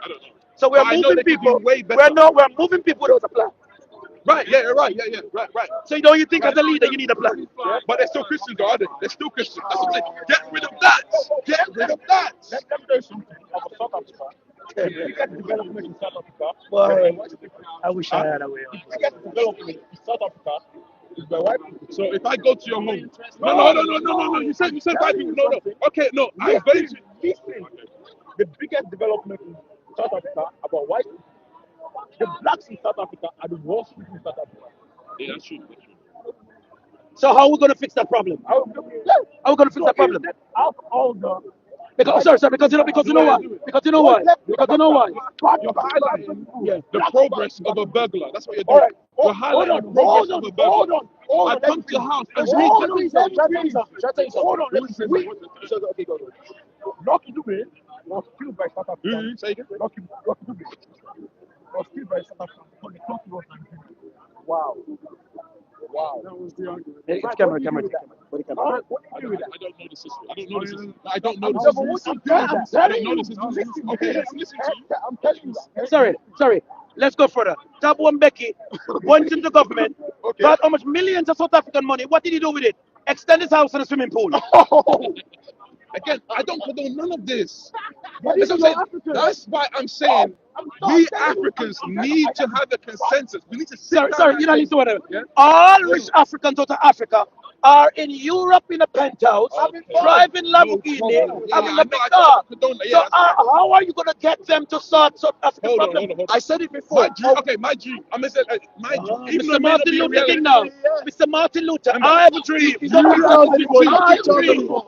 S5: I don't know.
S7: So we're
S5: But I know
S7: moving
S5: they could
S7: people.
S5: do way better.
S7: We're moving people without a plan.
S5: Right, yeah, right, yeah, right.
S7: So you know you think as a leader you need a plan.
S5: But they're still Christians, though, are they? They're still Christians. That's what I'm saying. Get rid of that. Get rid of that.
S8: Let them know something about South Africa. The biggest development in South Africa.
S7: Boy, I wish I had a way.
S8: The biggest development in South Africa is by white people.
S5: So if I go to your home, no. You said white people. No. Okay, no. I'm going to.
S8: Listen. The biggest development in South Africa about white people. The blacks in South Africa are the worst people in South Africa.
S5: Yeah, that's true.
S7: So how are we going to fix that problem? How are we going to fix that problem?
S8: Out of all the
S7: Because you know why?
S5: You're highlighting the progress of a burglar. That's what you're doing. You're highlighting the progress of a burglar. I come to your house and
S8: Okay, go. Lucky Dube was killed by South Africa.
S5: Say again?
S8: Lucky Dube was killed by South Africa because the country was Nigeria. Wow. That was the argument.
S7: It's camera.
S8: What do you do with that?
S5: I don't know the system. I don't know the system. Okay, let's listen to you.
S8: I'm telling you.
S7: Sorry. Let's go further. Thabo Mbeki went into government
S5: Okay.
S7: got how much millions of South African money. What did he do with it? Extend his house and a swimming pool.
S5: Again, I don't condone none of this.
S3: But
S5: That's,
S3: these are
S5: what I'm
S3: not
S5: saying.
S3: Africans.
S5: That's why I'm saying we Africans need to have a consensus. We need to sit down
S7: Sorry,
S5: and
S7: you don't
S5: say,
S7: need to whatever.
S5: yeah?
S7: All rich Africans out of Africa are in Europe in a penthouse, driving Lamborghini,
S5: problem. Yeah,
S7: having
S5: I
S7: a
S5: know,
S7: big
S5: I
S7: car.
S5: condone that. Yeah,
S7: So
S5: that's fine.
S7: how are you going to get them to sort South African
S5: Hold on,
S7: problem?
S5: hold on, hold
S3: I
S5: on.
S3: said it before.
S5: My dream, okay, my dream. I'm gonna say, my dream. Even though
S7: Mr.
S5: it may not
S7: Martin
S5: be a
S7: Luther King
S5: reality.
S7: now. Mr. Martin Luther,
S5: Remember,
S7: I have a dream.
S3: You tell anyone.
S7: I have
S3: You
S7: a
S3: tell
S7: dream.
S3: anyone.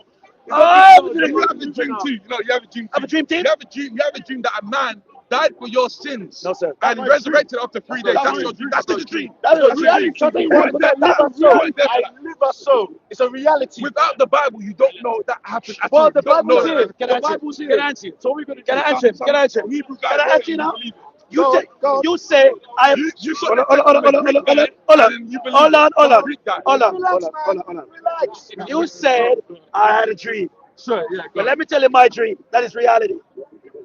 S7: I have a
S5: You
S7: dream.
S5: have a dream too. You know, you have a dream too.
S7: Have a dream, team?
S5: You have a dream. You have a dream that a man died for your sins.
S7: No, sir.
S5: And resurrected after 3 days.
S3: That's
S5: That's
S3: my
S5: your dream. That's the dream.
S3: That's
S5: That's
S3: a
S5: your
S3: reality.
S5: dream.
S3: Something
S5: You
S3: that
S5: weren't there for
S3: I
S5: that. You weren't there for that.
S3: never saw. It's a reality.
S5: Without the Bible, you don't know that happened at all.
S3: Well,
S5: You
S3: the
S5: don't know
S3: Bible's here.
S5: that.
S7: Can
S3: The
S7: I answer?
S3: Bible's
S7: Can
S3: here.
S7: I answer?
S3: So what are we gonna do?
S7: Can I answer? Can I answer?
S5: Hebrew guy
S7: Can I
S5: wrote
S7: answer
S5: it,
S7: now?
S5: believe it.
S7: You say I am.
S5: You saw
S7: Hold
S5: the
S7: on, hold on, hold on, hold on, hold on, hold on,
S5: and you believe
S7: hold on,
S5: it.
S7: hold
S5: You're a
S7: on,
S5: Greek guy.
S7: hold on,
S3: Relax,
S7: hold on,
S3: man.
S7: hold on, hold on.
S3: Relax.
S7: You said I had a dream.
S5: Sure, yeah, go
S7: But
S5: on.
S7: let me tell you my dream. That is reality.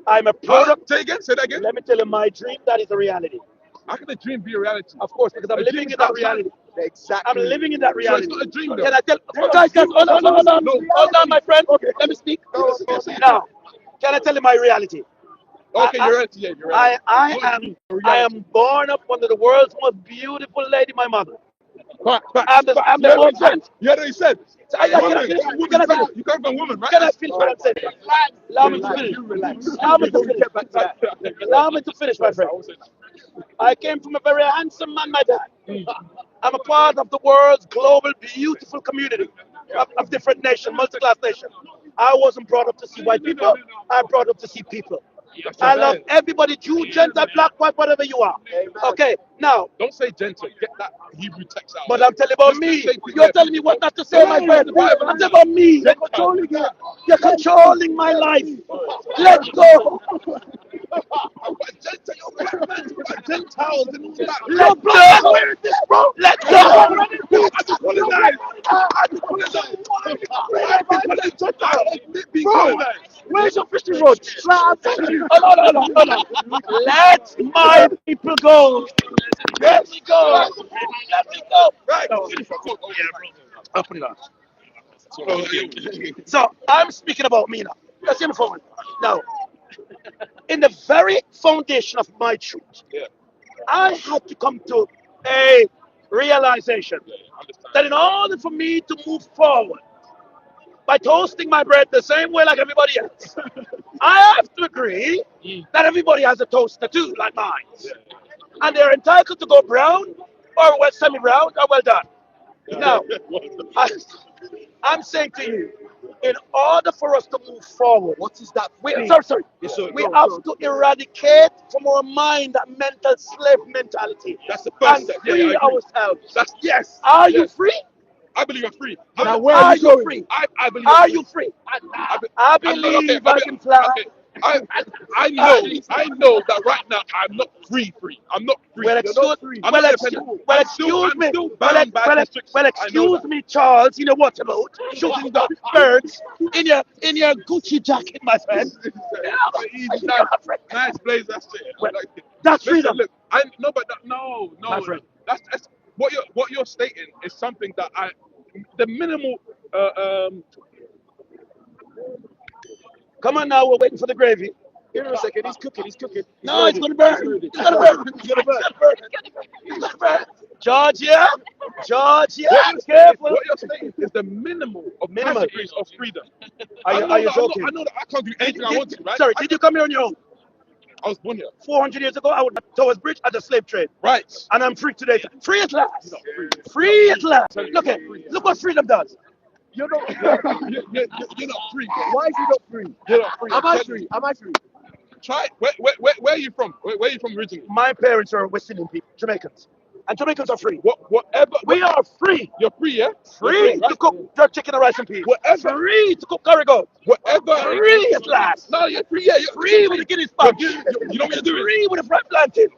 S7: I'm a product.
S5: Say again, say that again.
S7: Let me tell you my dream. That is a reality.
S5: How can a dream be a reality?
S7: Of course, because I'm
S5: A
S7: living
S5: dream
S7: in
S5: is
S7: that
S5: not
S7: reality.
S3: Exactly.
S7: I'm living in that
S5: So it's
S7: reality.
S5: not a dream though.
S7: Can I tell? Guys, hold on, hold on, hold on, my friend. Let me speak. Now, can I tell you my reality?
S5: Okay,
S7: I-
S5: you're right. Yeah, you're right.
S7: I am born up under the world's most beautiful lady, my mother.
S5: Fact.
S7: I'm the
S5: You heard what
S7: most.
S5: he said? You heard what he said?
S7: Can I
S5: Woman,
S7: finish?
S5: woman,
S7: Can I finish?
S5: you come from woman, right?
S7: Can I finish what I'm saying? Allow me to finish. Allow me to finish. Allow me to finish, my friend. I came from a very handsome man, my dad. I'm a part of the world's global, beautiful community of different nations, multi-class nations. I wasn't brought up to see white people. I'm brought up to see people. I love everybody, Jew, Gentile, black, white, whatever you are. Okay, now,
S5: Don't say gentle. Get that Hebrew text out.
S7: but I'm telling about
S5: Just
S7: me.
S5: say-
S7: You're telling me what not to say, my friend. I'm telling about me. You're controlling my life. Let's go.
S5: Gentiles and all that.
S7: Let's go.
S3: Where is this, bro?
S7: Let's go.
S5: I just colonized.
S3: Bro, where's your fishing rod? Like, I'm telling you.
S7: Hold on. Let my people go. Let me go. Let me go.
S5: Right.
S7: I'll put it on. So I'm speaking about me now. Let's hear me forward. Now, in the very foundation of my truth, I had to come to a realization that in order for me to move forward by toasting my bread the same way like everybody else, I have to agree that everybody has a toaster too, like mine. And they're entitled to go brown or well, semi-brown or well done. Now, I'm saying to you, in order for us to move forward,
S3: What is that?
S7: we
S3: thing?
S7: sorry,
S3: Yes, sir.
S7: we
S3: Go,
S7: have
S3: go.
S7: to eradicate from our mind that mental slave mentality
S5: That's the first
S7: and
S5: step.
S7: free
S5: Yeah, I agree.
S7: ourselves.
S5: That's yes.
S7: Are you
S5: Yes.
S7: free?
S5: I believe I'm free.
S3: Now, where
S7: Are
S3: are you
S7: you
S3: going?
S7: free?
S5: I believe.
S7: Are
S5: I'm
S7: you free?
S5: I
S7: I
S5: I'm not-
S7: believe
S5: okay,
S7: I can fly.
S5: okay. I know that right now I'm not free. I'm not free.
S7: Well,
S5: You're not
S7: excuse,
S5: free. I'm
S7: well,
S5: not
S7: excuse,
S5: independent.
S7: well,
S5: I'm still
S7: excuse me.
S5: bound by constrictions. I know
S7: Excuse
S5: that.
S7: me, Charles. You know what about shooting the birds in your Gucci jacket, my friend?
S5: Easy,
S7: You're a friend.
S5: nice blaze. That's it.
S7: Well,
S5: Like it.
S7: that's
S5: Listen,
S7: freedom.
S5: look, no.
S7: My friend.
S5: That's what you're stating is something that the minimal.
S7: Come on now, we're waiting for the gravy.
S3: Give him a second. He's cooking.
S7: No, it's gonna burn. It's gonna burn. It's gonna burn. Georgia, careful.
S5: What you're saying is the minimal of
S7: Minimal.
S5: categories of freedom.
S7: Are you joking?
S5: I know that I can't do anything I want to, right?
S7: Sorry, did you come here on your own?
S5: I was born here.
S7: 400 years ago, I was at Towers Bridge at the slave trade.
S5: Right.
S7: And I'm free today. Free at last. Free at last. Look what freedom does.
S5: You're not free. Bro.
S3: Why is he not free?
S5: You're not free.
S3: Am I free? Am I free?
S5: Try. Where are you from? Where are you from originally?
S7: My parents are West Indian people, Jamaicans. And Jamaicans are free.
S5: Whatever.
S7: We are free.
S5: You're free, yeah.
S7: Free
S5: You're
S7: to
S5: right?
S7: cook jerk chicken and rice and peas.
S5: Whatever.
S7: Free to cook curry goat.
S5: Whatever.
S7: Free at last.
S5: No, you're free. Yeah. You're
S7: Free with the Guinness punch.
S5: You know what you're doing.
S7: Free with the fried plantain.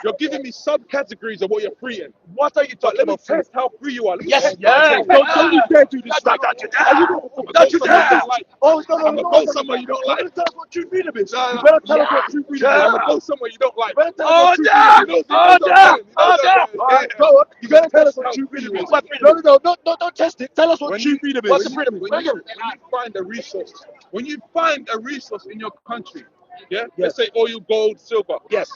S5: You're giving me subcategories of what you're free in.
S7: What are you
S5: But
S7: talking
S5: let me
S7: about?
S5: test how free you are. Let me
S7: Yes,
S5: test
S7: yes.
S5: Don't you dare do this.
S7: Don't you dare.
S5: Are you going
S7: Don't you dare.
S5: like?
S3: Oh, no,
S5: I'm gonna go somewhere you don't like.
S3: You're gonna tell us what true freedom is.
S5: No,
S3: You
S5: no.
S3: better tell us what true freedom is.
S5: I'm gonna go somewhere you don't like.
S3: You better tell us what true freedom is.
S7: Order! Order!
S3: Alright, go on. You better tell us what true freedom is.
S7: What
S3: No, don't test it. Tell us what
S5: When
S3: true
S5: you,
S3: freedom is.
S7: What's the freedom?
S5: when you find a resource, in your country, yeah,
S7: Yes.
S5: let's say oil, gold, silver,
S7: Yes.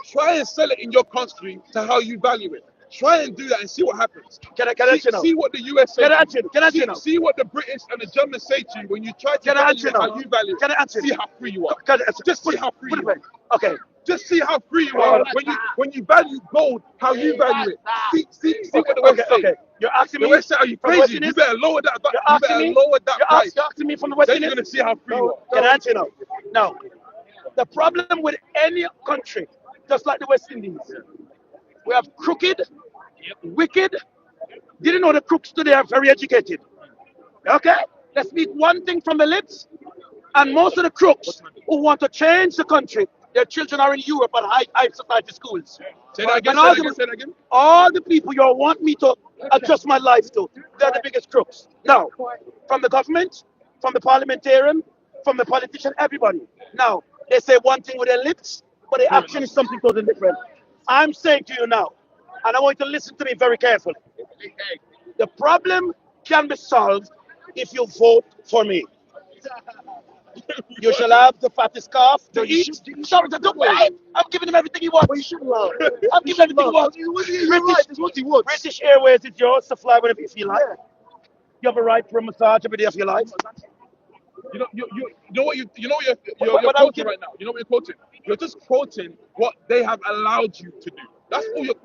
S5: try and sell it in your country to how you value it. Try and do that and see what happens.
S7: Can I answer now?
S5: See what the US say.
S7: Can I
S5: to
S7: answer?
S5: you.
S7: Can I answer now?
S5: See what the British and the Germans say to you when you try to
S7: Can I
S5: value
S7: answer
S5: it
S7: now?
S5: how you value it.
S7: Can I answer?
S5: See how free you are.
S7: Can I answer?
S5: Just see how free
S7: Put it
S5: you are.
S7: back. Okay.
S5: Just see how free you are when you value gold, how you value it. See what the West say.
S7: Okay. You're asking
S5: The
S7: me.
S5: West say, are you
S7: from the
S5: crazy?
S7: West
S5: You
S7: Indies?
S5: better lower that.
S7: You're
S5: You
S7: asking
S5: better
S7: me.
S5: lower that price.
S7: You're asking me from the West
S5: Then you're
S7: Indies.
S5: gonna see how free you are.
S7: Can I answer now? Now, the problem with any country, just like the West Indies, we have crooked, wicked. Didn't know the crooks today are very educated. Okay? They speak one thing from the lips, and most of the crooks who want to change the country, their children are in Europe at high society schools.
S5: Say that again.
S7: And
S5: Say that again.
S7: all the people you want me to adjust my life to, they're the biggest crooks. Now, from the government, from the parliamentarian, from the politician, everybody. Now, they say one thing with their lips, but the action is something totally different. I'm saying to you now, and I want you to listen to me very carefully. The problem can be solved if you vote for me. You shall have the fattest calf to eat. Sorry, don't wait. I'm giving him everything he wants.
S3: But you should love.
S7: I'm giving everything he wants.
S3: You're right. It's what he wants.
S7: British Airways is yours to fly whenever you feel like. You have a right for a massage every day of your life.
S5: You know what you're
S7: But I'm
S5: quoting right now. You know what you're quoting? You're just quoting what they have allowed you to do. That's all you're.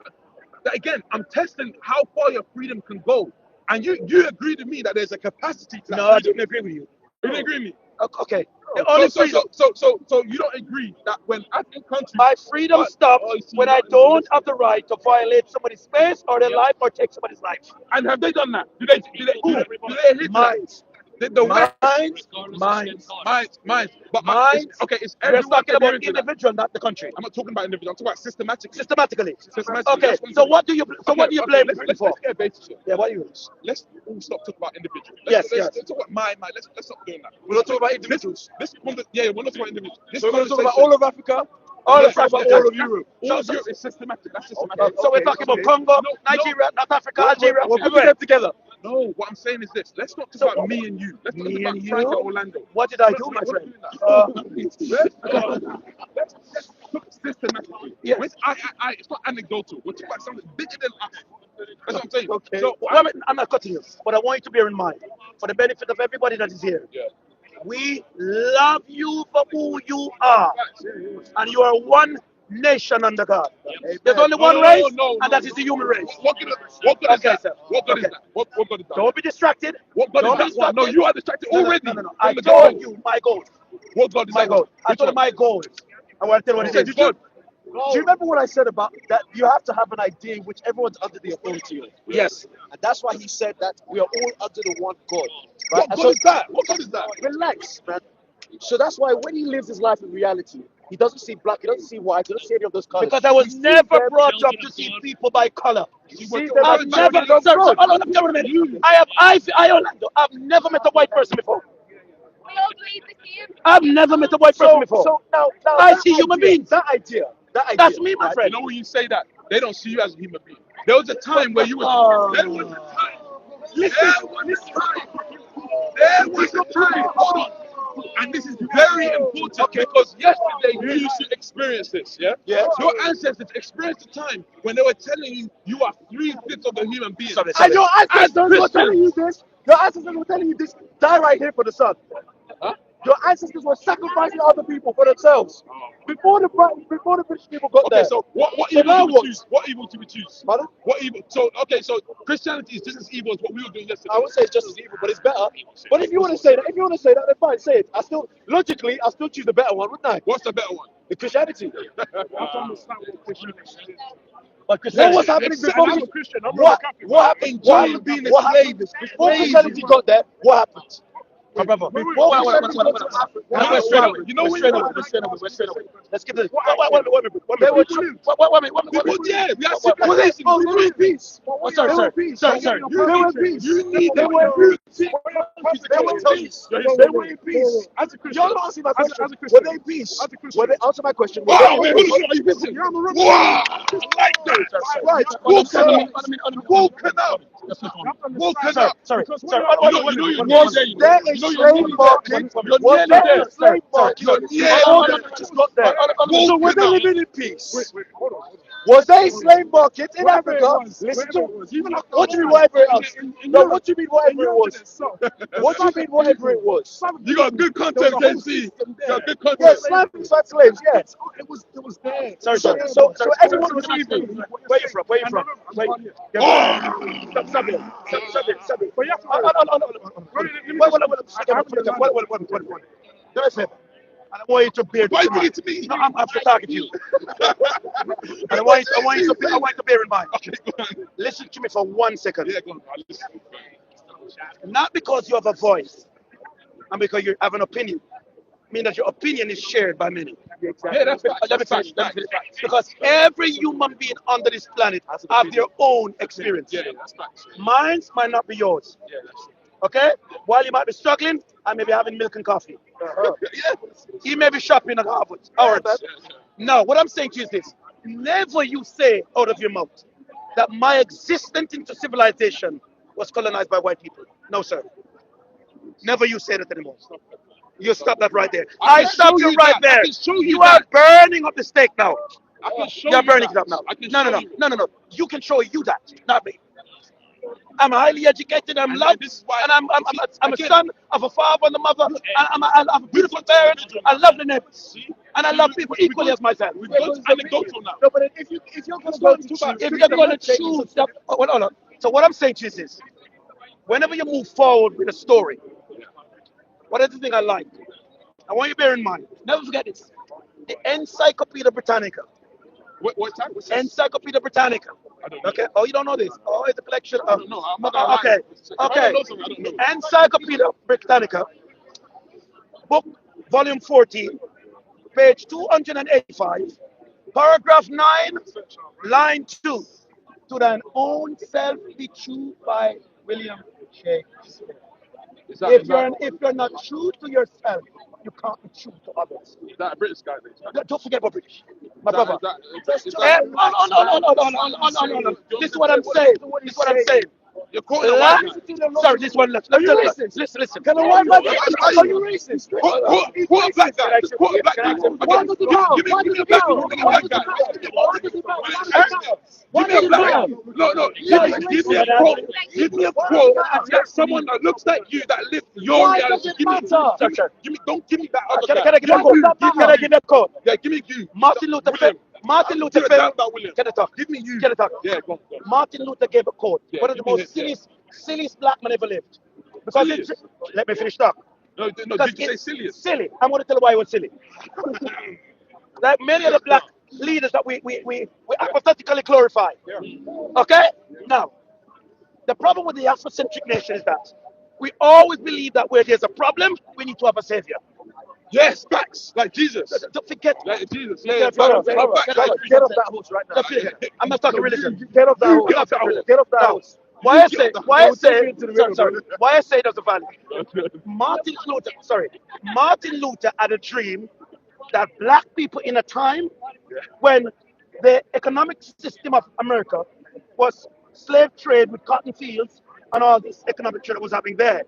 S5: Again, I'm testing how far your freedom can go, and you agree to me that there's a capacity to that.
S7: No, I
S5: freedom.
S7: didn't agree with you.
S5: You didn't agree with me.
S7: Okay. The only freedom,
S5: So you don't agree that when African countries
S7: my freedom stops when I don't have the right to violate somebody's space or their life or take somebody's life.
S5: and have they done that? Do they adhere to that?
S7: Mine.
S5: Mine. But
S7: Mine.
S5: It's
S7: We're
S5: everyone
S7: talking about
S5: adhering to that.
S7: individual, not the country.
S5: I'm not talking about individual. I'm talking about systematically.
S7: Systematically.
S5: Systematically.
S7: Okay.
S5: That's what I'm
S7: So
S5: saying.
S7: what do you blame
S5: let's,
S7: Britain
S5: let's,
S7: for?
S5: let's get a basis here.
S7: Yeah. What do you?
S5: Let's all stop talking about individuals.
S7: Yes,
S5: Let's talk about mine. Let's stop doing that.
S3: We're not talking about individuals.
S5: We're not talking about individuals. This
S3: So we're not talking about
S5: conversation-
S3: all of Africa.
S7: All
S3: We're
S7: of
S3: talking about
S7: Africa.
S3: all of Europe.
S5: all of Europe is systematic. That's systematic.
S7: So we're talking about Congo,
S5: No,
S7: Nigeria, North Africa, Algeria,
S3: We're putting
S7: everywhere.
S3: them together.
S5: No, what I'm saying is this. Let's not talk
S7: So
S5: about me and you. Let's talk
S7: me
S5: about
S7: and
S5: Frank
S7: you?
S5: and Orlando.
S7: What did I do, my friend?
S5: Let's look systematically.
S7: Yes.
S5: It's not anecdotal. We're talking about something bigger than us. That's what I'm saying.
S3: Okay.
S5: So
S7: I'm not cutting you, but I want you to bear in mind, for the benefit of everybody that is here,
S5: yeah.
S7: we love you for who you are, and you are one nation under God. There's only one race, and that is the human race.
S5: What good is
S7: Okay,
S5: that?
S7: sir.
S5: What good is
S7: Okay.
S5: that? What good is that?
S7: Don't be distracted.
S5: What God
S7: Don't be
S5: is that? No,
S7: distracted.
S5: you are distracted already.
S7: No.
S5: from
S7: I
S5: the
S7: told
S5: goal.
S7: you my goal.
S5: What God is
S7: My
S5: that?
S7: goal. I
S5: Which
S7: told you
S5: one?
S7: my goals. I want to tell you what
S5: You
S7: it
S5: said
S7: is.
S5: God.
S3: Do you remember what I said about that? You have to have an idea in which everyone's under the authority of.
S7: Yes.
S3: And that's why he said that we are all under the one God. Right?
S5: What
S3: And
S5: God is that? What God is that?
S3: relax, man. So that's why when he lives his life in reality, he doesn't see black, he doesn't see white, he doesn't see any of those colors.
S7: Because I was
S3: He sees
S7: never
S3: them-
S7: brought up to see people by color.
S3: he sees them
S7: I've
S3: as
S7: never,
S3: children of
S7: sir,
S3: God.
S7: hold on, let me tell you a minute. Orlando, I've never met a white person before. I've never met a white person before.
S3: So now
S7: I
S3: that
S7: see human
S3: idea-
S7: beings.
S3: That idea.
S7: That's me, my
S3: right?
S7: friend.
S5: You know when you say that, they don't see you as a human being. There was a time where you were. There was a time. There was a time. Hold on. And this is very important because yesterday you used to experience this, yeah?
S3: Yeah.
S5: Your ancestors experienced a time when they were telling you you are 3/5 of the human being.
S3: And your ancestors were
S5: Christians.
S3: telling you this. Your ancestors were telling you this. Die right here for the sun.
S5: Huh?
S3: Your ancestors were sacrificing other people for themselves before the British people got
S5: Okay,
S3: there.
S5: so what
S3: So
S5: evil
S3: now
S5: do we
S3: what?
S5: choose? What evil do we choose?
S3: Pardon?
S5: What evil? So Christianity is just as evil as what we were doing yesterday.
S3: I would say it's just as evil, but it's better. But if you want to say that, then fine, say it. I still choose the better one, wouldn't I?
S5: What's the better one?
S3: The Christianity.
S7: But
S3: What
S7: Christianity,
S3: was happening
S5: Listen,
S3: before?
S5: I'm a Christian. I'm
S3: What
S5: Catholic.
S3: happened?
S5: Enjoying being a
S3: What
S5: slave
S3: happened?
S5: is
S3: Before
S5: crazy.
S3: Christianity got there, what happened?
S7: My brother.
S3: Wait,
S7: Before we
S3: wait,
S7: send
S3: wait,
S7: people
S3: wait,
S7: to
S3: wait,
S7: Africa,
S3: wait,
S7: we're straight away.
S3: you know
S7: We're
S3: when
S7: straight
S3: you
S7: away.
S3: have
S7: We're straight away. We're straight away. Let's give this.
S3: Why?
S7: Wait,
S3: They were
S7: wait,
S3: true.
S7: wait.
S5: Yeah, we are
S3: Were they?
S5: civilization.
S3: Oh, they were in peace.
S7: Oh, sir,
S3: They were
S7: sir,
S3: in peace.
S7: sir, sir.
S3: They were in peace.
S5: You need
S3: They
S5: it.
S3: were in peace.
S5: You
S3: They were in peace.
S8: You're
S3: They were in
S8: historian.
S3: peace.
S8: As a Christian,
S3: Y'all don't answer my
S8: as
S3: question.
S8: a
S3: Were
S8: Christian,
S3: they in peace?
S8: as a Christian.
S3: Were they? Answer my question. Were
S5: Oh,
S3: they
S5: wait,
S3: in
S5: hold
S3: peace?
S5: on. Are you listening?
S3: Yeah, I'm a rebel.
S5: Wow, like that.
S3: Right.
S5: Woken up. Woken up. Woken up.
S7: Sorry,
S8: Because
S7: sir.
S8: what
S5: You know you're
S3: Was
S5: nearly
S3: there
S5: there.
S3: a
S5: You know you're
S3: slave
S5: nearly
S3: market?
S5: there. You're
S3: Was
S5: nearly
S3: there
S5: there.
S3: a slave market?
S5: You're
S3: Before
S5: nearly
S3: the British got there?
S5: Woken
S3: So were they
S5: up.
S3: living in peace?
S8: wait, hold on.
S3: Was there a slave market in
S8: Whatever it
S3: Africa?
S8: was,
S3: Listen
S8: whatever it
S3: to
S8: was, even like
S3: what do you mean whatever it was? No, what do you mean whatever it was? What do you mean whatever it was?
S5: You got good content, JC. You got good content.
S3: Yeah, slaves had slaves, yeah.
S8: It was there.
S7: Sorry, sir.
S3: So everyone was equal.
S7: Where you from? Where you from? Wait.
S5: Oh,
S7: Stop it. Stop it.
S8: But you have to.
S7: Do me a favor. I don't want you to bear
S5: why
S7: this
S5: you
S7: in
S5: bring
S7: mind.
S5: it to me?
S7: No, I'm after talking to you. And I want you to bear in mind.
S5: Okay, go on.
S7: Listen to me for 1 second.
S5: Yeah, go on. I'll listen.
S7: Not because you have a voice, and because you have an opinion. Mean that your opinion is shared by many.
S5: Yeah, that's facts.
S7: Let me
S5: That's
S7: finish.
S5: facts.
S7: Because every human being under this planet have their own experience.
S5: Yeah, that's facts.
S7: Mine might not be yours.
S5: Yeah, that's
S7: Okay? While you might be struggling, I may be having milk and coffee.
S5: yeah.
S7: He may be shopping at Harvard. No, what I'm saying to you is this. Never you say out of your mouth that my existence into civilization was colonized by white people. No, sir. Never you say that anymore. You stop that right there.
S5: I
S7: I
S5: can
S7: stop
S5: show
S7: you
S5: you
S7: right
S5: that. I
S7: there.
S5: can show you
S7: You are
S5: that.
S7: burning up the steak now.
S5: I can show
S7: You're
S5: you
S7: burning
S5: that.
S7: it up now.
S5: I can
S7: No.
S5: show you.
S7: You can show you that, not me. I'm highly educated. I'm
S5: And
S7: loved,
S5: this is why-
S7: and I'm a
S5: again-
S7: son of a father and a mother. And I have a beautiful parents. I love the neighbors, and I love people equally as myself.
S5: We've got anecdotal now.
S3: No, but if you're going to choose,
S7: If you're going to choose that, hold on. So what I'm saying to you is this: whenever you move forward with a story, what is the thing I like? I want you to bear in mind. Never forget this: the Encyclopedia Britannica.
S5: What time? What's this?
S7: Encyclopedia Britannica.
S5: I don't know.
S7: Okay. Oh, you don't know this? Oh, it's a collection
S5: I
S7: of.
S5: don't know. I'm not gonna lie.
S7: Okay.
S5: If I
S7: Okay.
S5: don't know something, I don't know.
S7: Encyclopedia Britannica, book volume 14, page 285, paragraph 9, line 2. To thine own self be true by William Shakespeare.
S5: Is that,
S7: If you're not true to yourself, you can't be true to others.
S5: is that a British guy?
S7: Don't forget about British. My brother.
S5: Is that,
S7: No. This is what I'm saying.
S5: you're quoting a white man.
S7: Sorry, this one. Listen.
S3: Can a white man
S5: Are
S3: are you racist?
S5: Quote a black guy. Just quote a black guy.
S3: Why does it matter?
S5: Give me a black guy. Give me a black guy. Give me a black guy. No. Give me a quote. Give me a quote that someone that looks like you that lives your
S3: Why
S5: reality.
S3: does it matter?
S5: Don't give me that other
S7: Can
S5: guy.
S7: I give you a quote?
S5: Yeah, give me you.
S7: Martin Luther
S5: William.
S7: King.
S5: About William.
S7: Can I talk?
S5: Give me you.
S7: Can I talk?
S5: Yeah, go on.
S7: Martin Luther gave a quote.
S5: Yeah,
S7: One of the
S5: give me
S7: most
S5: his,
S7: silliest black men ever lived. Because
S5: Silliest?
S7: let me finish talk.
S5: No,
S7: Because
S5: did you say
S7: it's
S5: silliest?
S7: silly. I'm going to tell you why it was silly. Like many of the black leaders that we hypothetically glorify. Okay? Now, the problem with the Afrocentric nation is that we always believe that where there's a problem, we need to have a savior.
S5: Yes, facts. Like Jesus.
S7: Don't forget.
S5: Like Jesus.
S7: Get
S5: Yeah,
S7: off
S5: facts.
S7: get off that horse right now. Don't forget. I'm not talking religion.
S3: Get off that
S7: I'm
S3: horse.
S7: not talking religion.
S3: Get off that
S7: Now,
S3: horse.
S7: why I say
S3: Sorry.
S7: why I say that's a value. Martin Luther had a dream that black people in a time when the economic system of America was slave trade with cotton fields and all this economic trade that was happening there.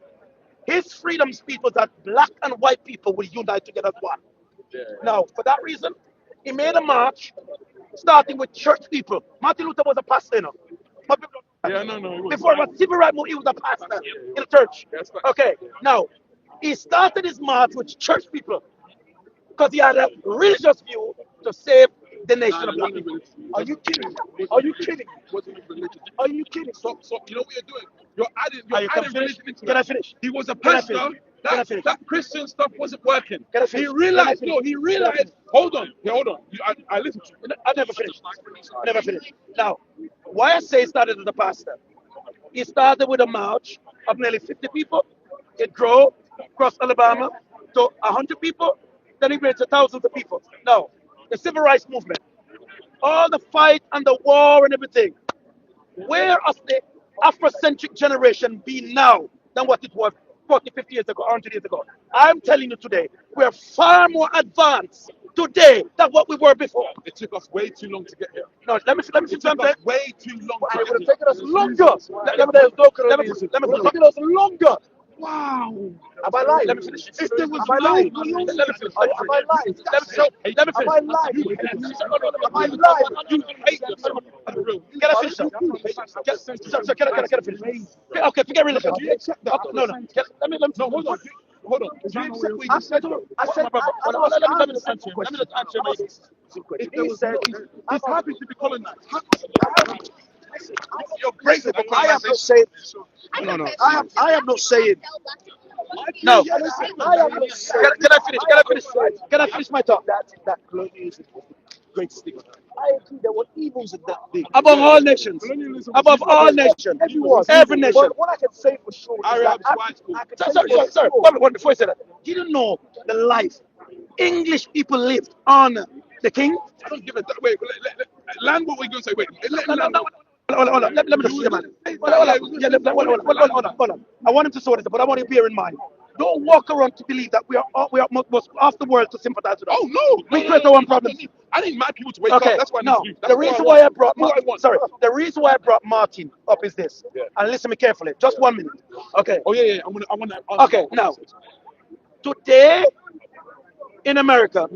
S7: His freedom speech was that black and white people will unite together as one. Now, for that reason, he made a march starting with church people. Martin Luther was a pastor, you know.
S5: Yeah, no.
S7: Before it was civil rights movement, he was a pastor in a church.
S5: That's facts.
S7: Okay, now, he started his march with church people because he had a religious view to save the nation of black people.
S3: Are you kidding? Are you kidding?
S5: Wasn't even religious.
S3: Are you kidding?
S5: Stop. You know what you're doing? You're adding
S7: Can I
S5: religion into
S7: Can I
S5: it.
S7: finish?
S5: He was a
S7: Can I
S5: pastor.
S7: finish? Can I finish?
S5: That Christian stuff wasn't working.
S7: Can I finish?
S5: He realized.
S7: Can I finish?
S5: He realized. Hold on. I listened to you.
S7: I never finished. Now, why I say he started as a pastor? He started with a march of nearly 50 people. It grew, across Alabama to 100 people, then it went to thousands of people. Now, the civil rights movement, all the fight and the war and everything, where has the Afrocentric generation be now than what it was 40, 50 years ago, 100 years ago? I'm telling you today, we're far more advanced today than what we were before.
S5: It took us way too long to get here.
S7: No, let me see
S5: It took
S7: something.
S5: us way too long to
S3: And it would
S5: get
S3: have
S5: here.
S3: taken us longer.
S7: Let me
S3: Taken us longer.
S5: Wow.
S3: Am I lying?
S7: let me finish.
S5: If there was
S3: Am I lying?
S5: no-
S7: Let me finish.
S3: Am I lying?
S7: Let me finish. Let me
S3: Am I
S7: finish.
S3: lying?
S5: You hate
S3: Am I lying?
S5: You hate yourself. For real.
S7: Can I finish? So can I finish? Okay, forget religion.
S5: Do you accept that?
S7: Okay, no. Let me.
S5: No, hold on. Hold on. Do you accept what
S3: I
S5: you
S3: said,
S5: said?
S7: Let me just answer him. Let me just answer him.
S5: If there
S3: he
S5: was
S3: said,
S5: he's happy to be colonized. You're grateful for
S3: I am not
S5: colonization.
S3: saying,
S7: No.
S3: I am not saying,
S7: No.
S3: I am not saying
S7: Can I finish my talk?
S3: that colonialism was the greatest thing. I agree there were evils in that thing.
S7: Above all nations. Above all nations. Every nation.
S3: But what I can say for sure is that
S5: Arabs, whites,
S3: I can say for
S7: Sorry.
S3: sure,
S7: One before you say that. You don't know the life English people lived on the king.
S5: I don't give a damn. Wait, land what we're going to say. Wait,
S7: Hold on. Let me just say, man. Hold on. I want him to sort this, but I want you to bear in mind. Don't walk around to believe that we are most off the world to sympathize with us.
S5: Oh no!
S7: We create our own problems.
S5: I need mad people to wake
S7: Okay.
S5: up. That's why I need
S7: Now,
S5: to do. That's
S7: the
S5: what
S7: reason
S5: want.
S7: why I brought
S5: That's what I want.
S7: the reason why I brought Martin up is this.
S5: Yeah.
S7: And listen me carefully. Just 1 minute. Okay.
S5: Oh yeah. I want to.
S7: Okay. Now, today in America,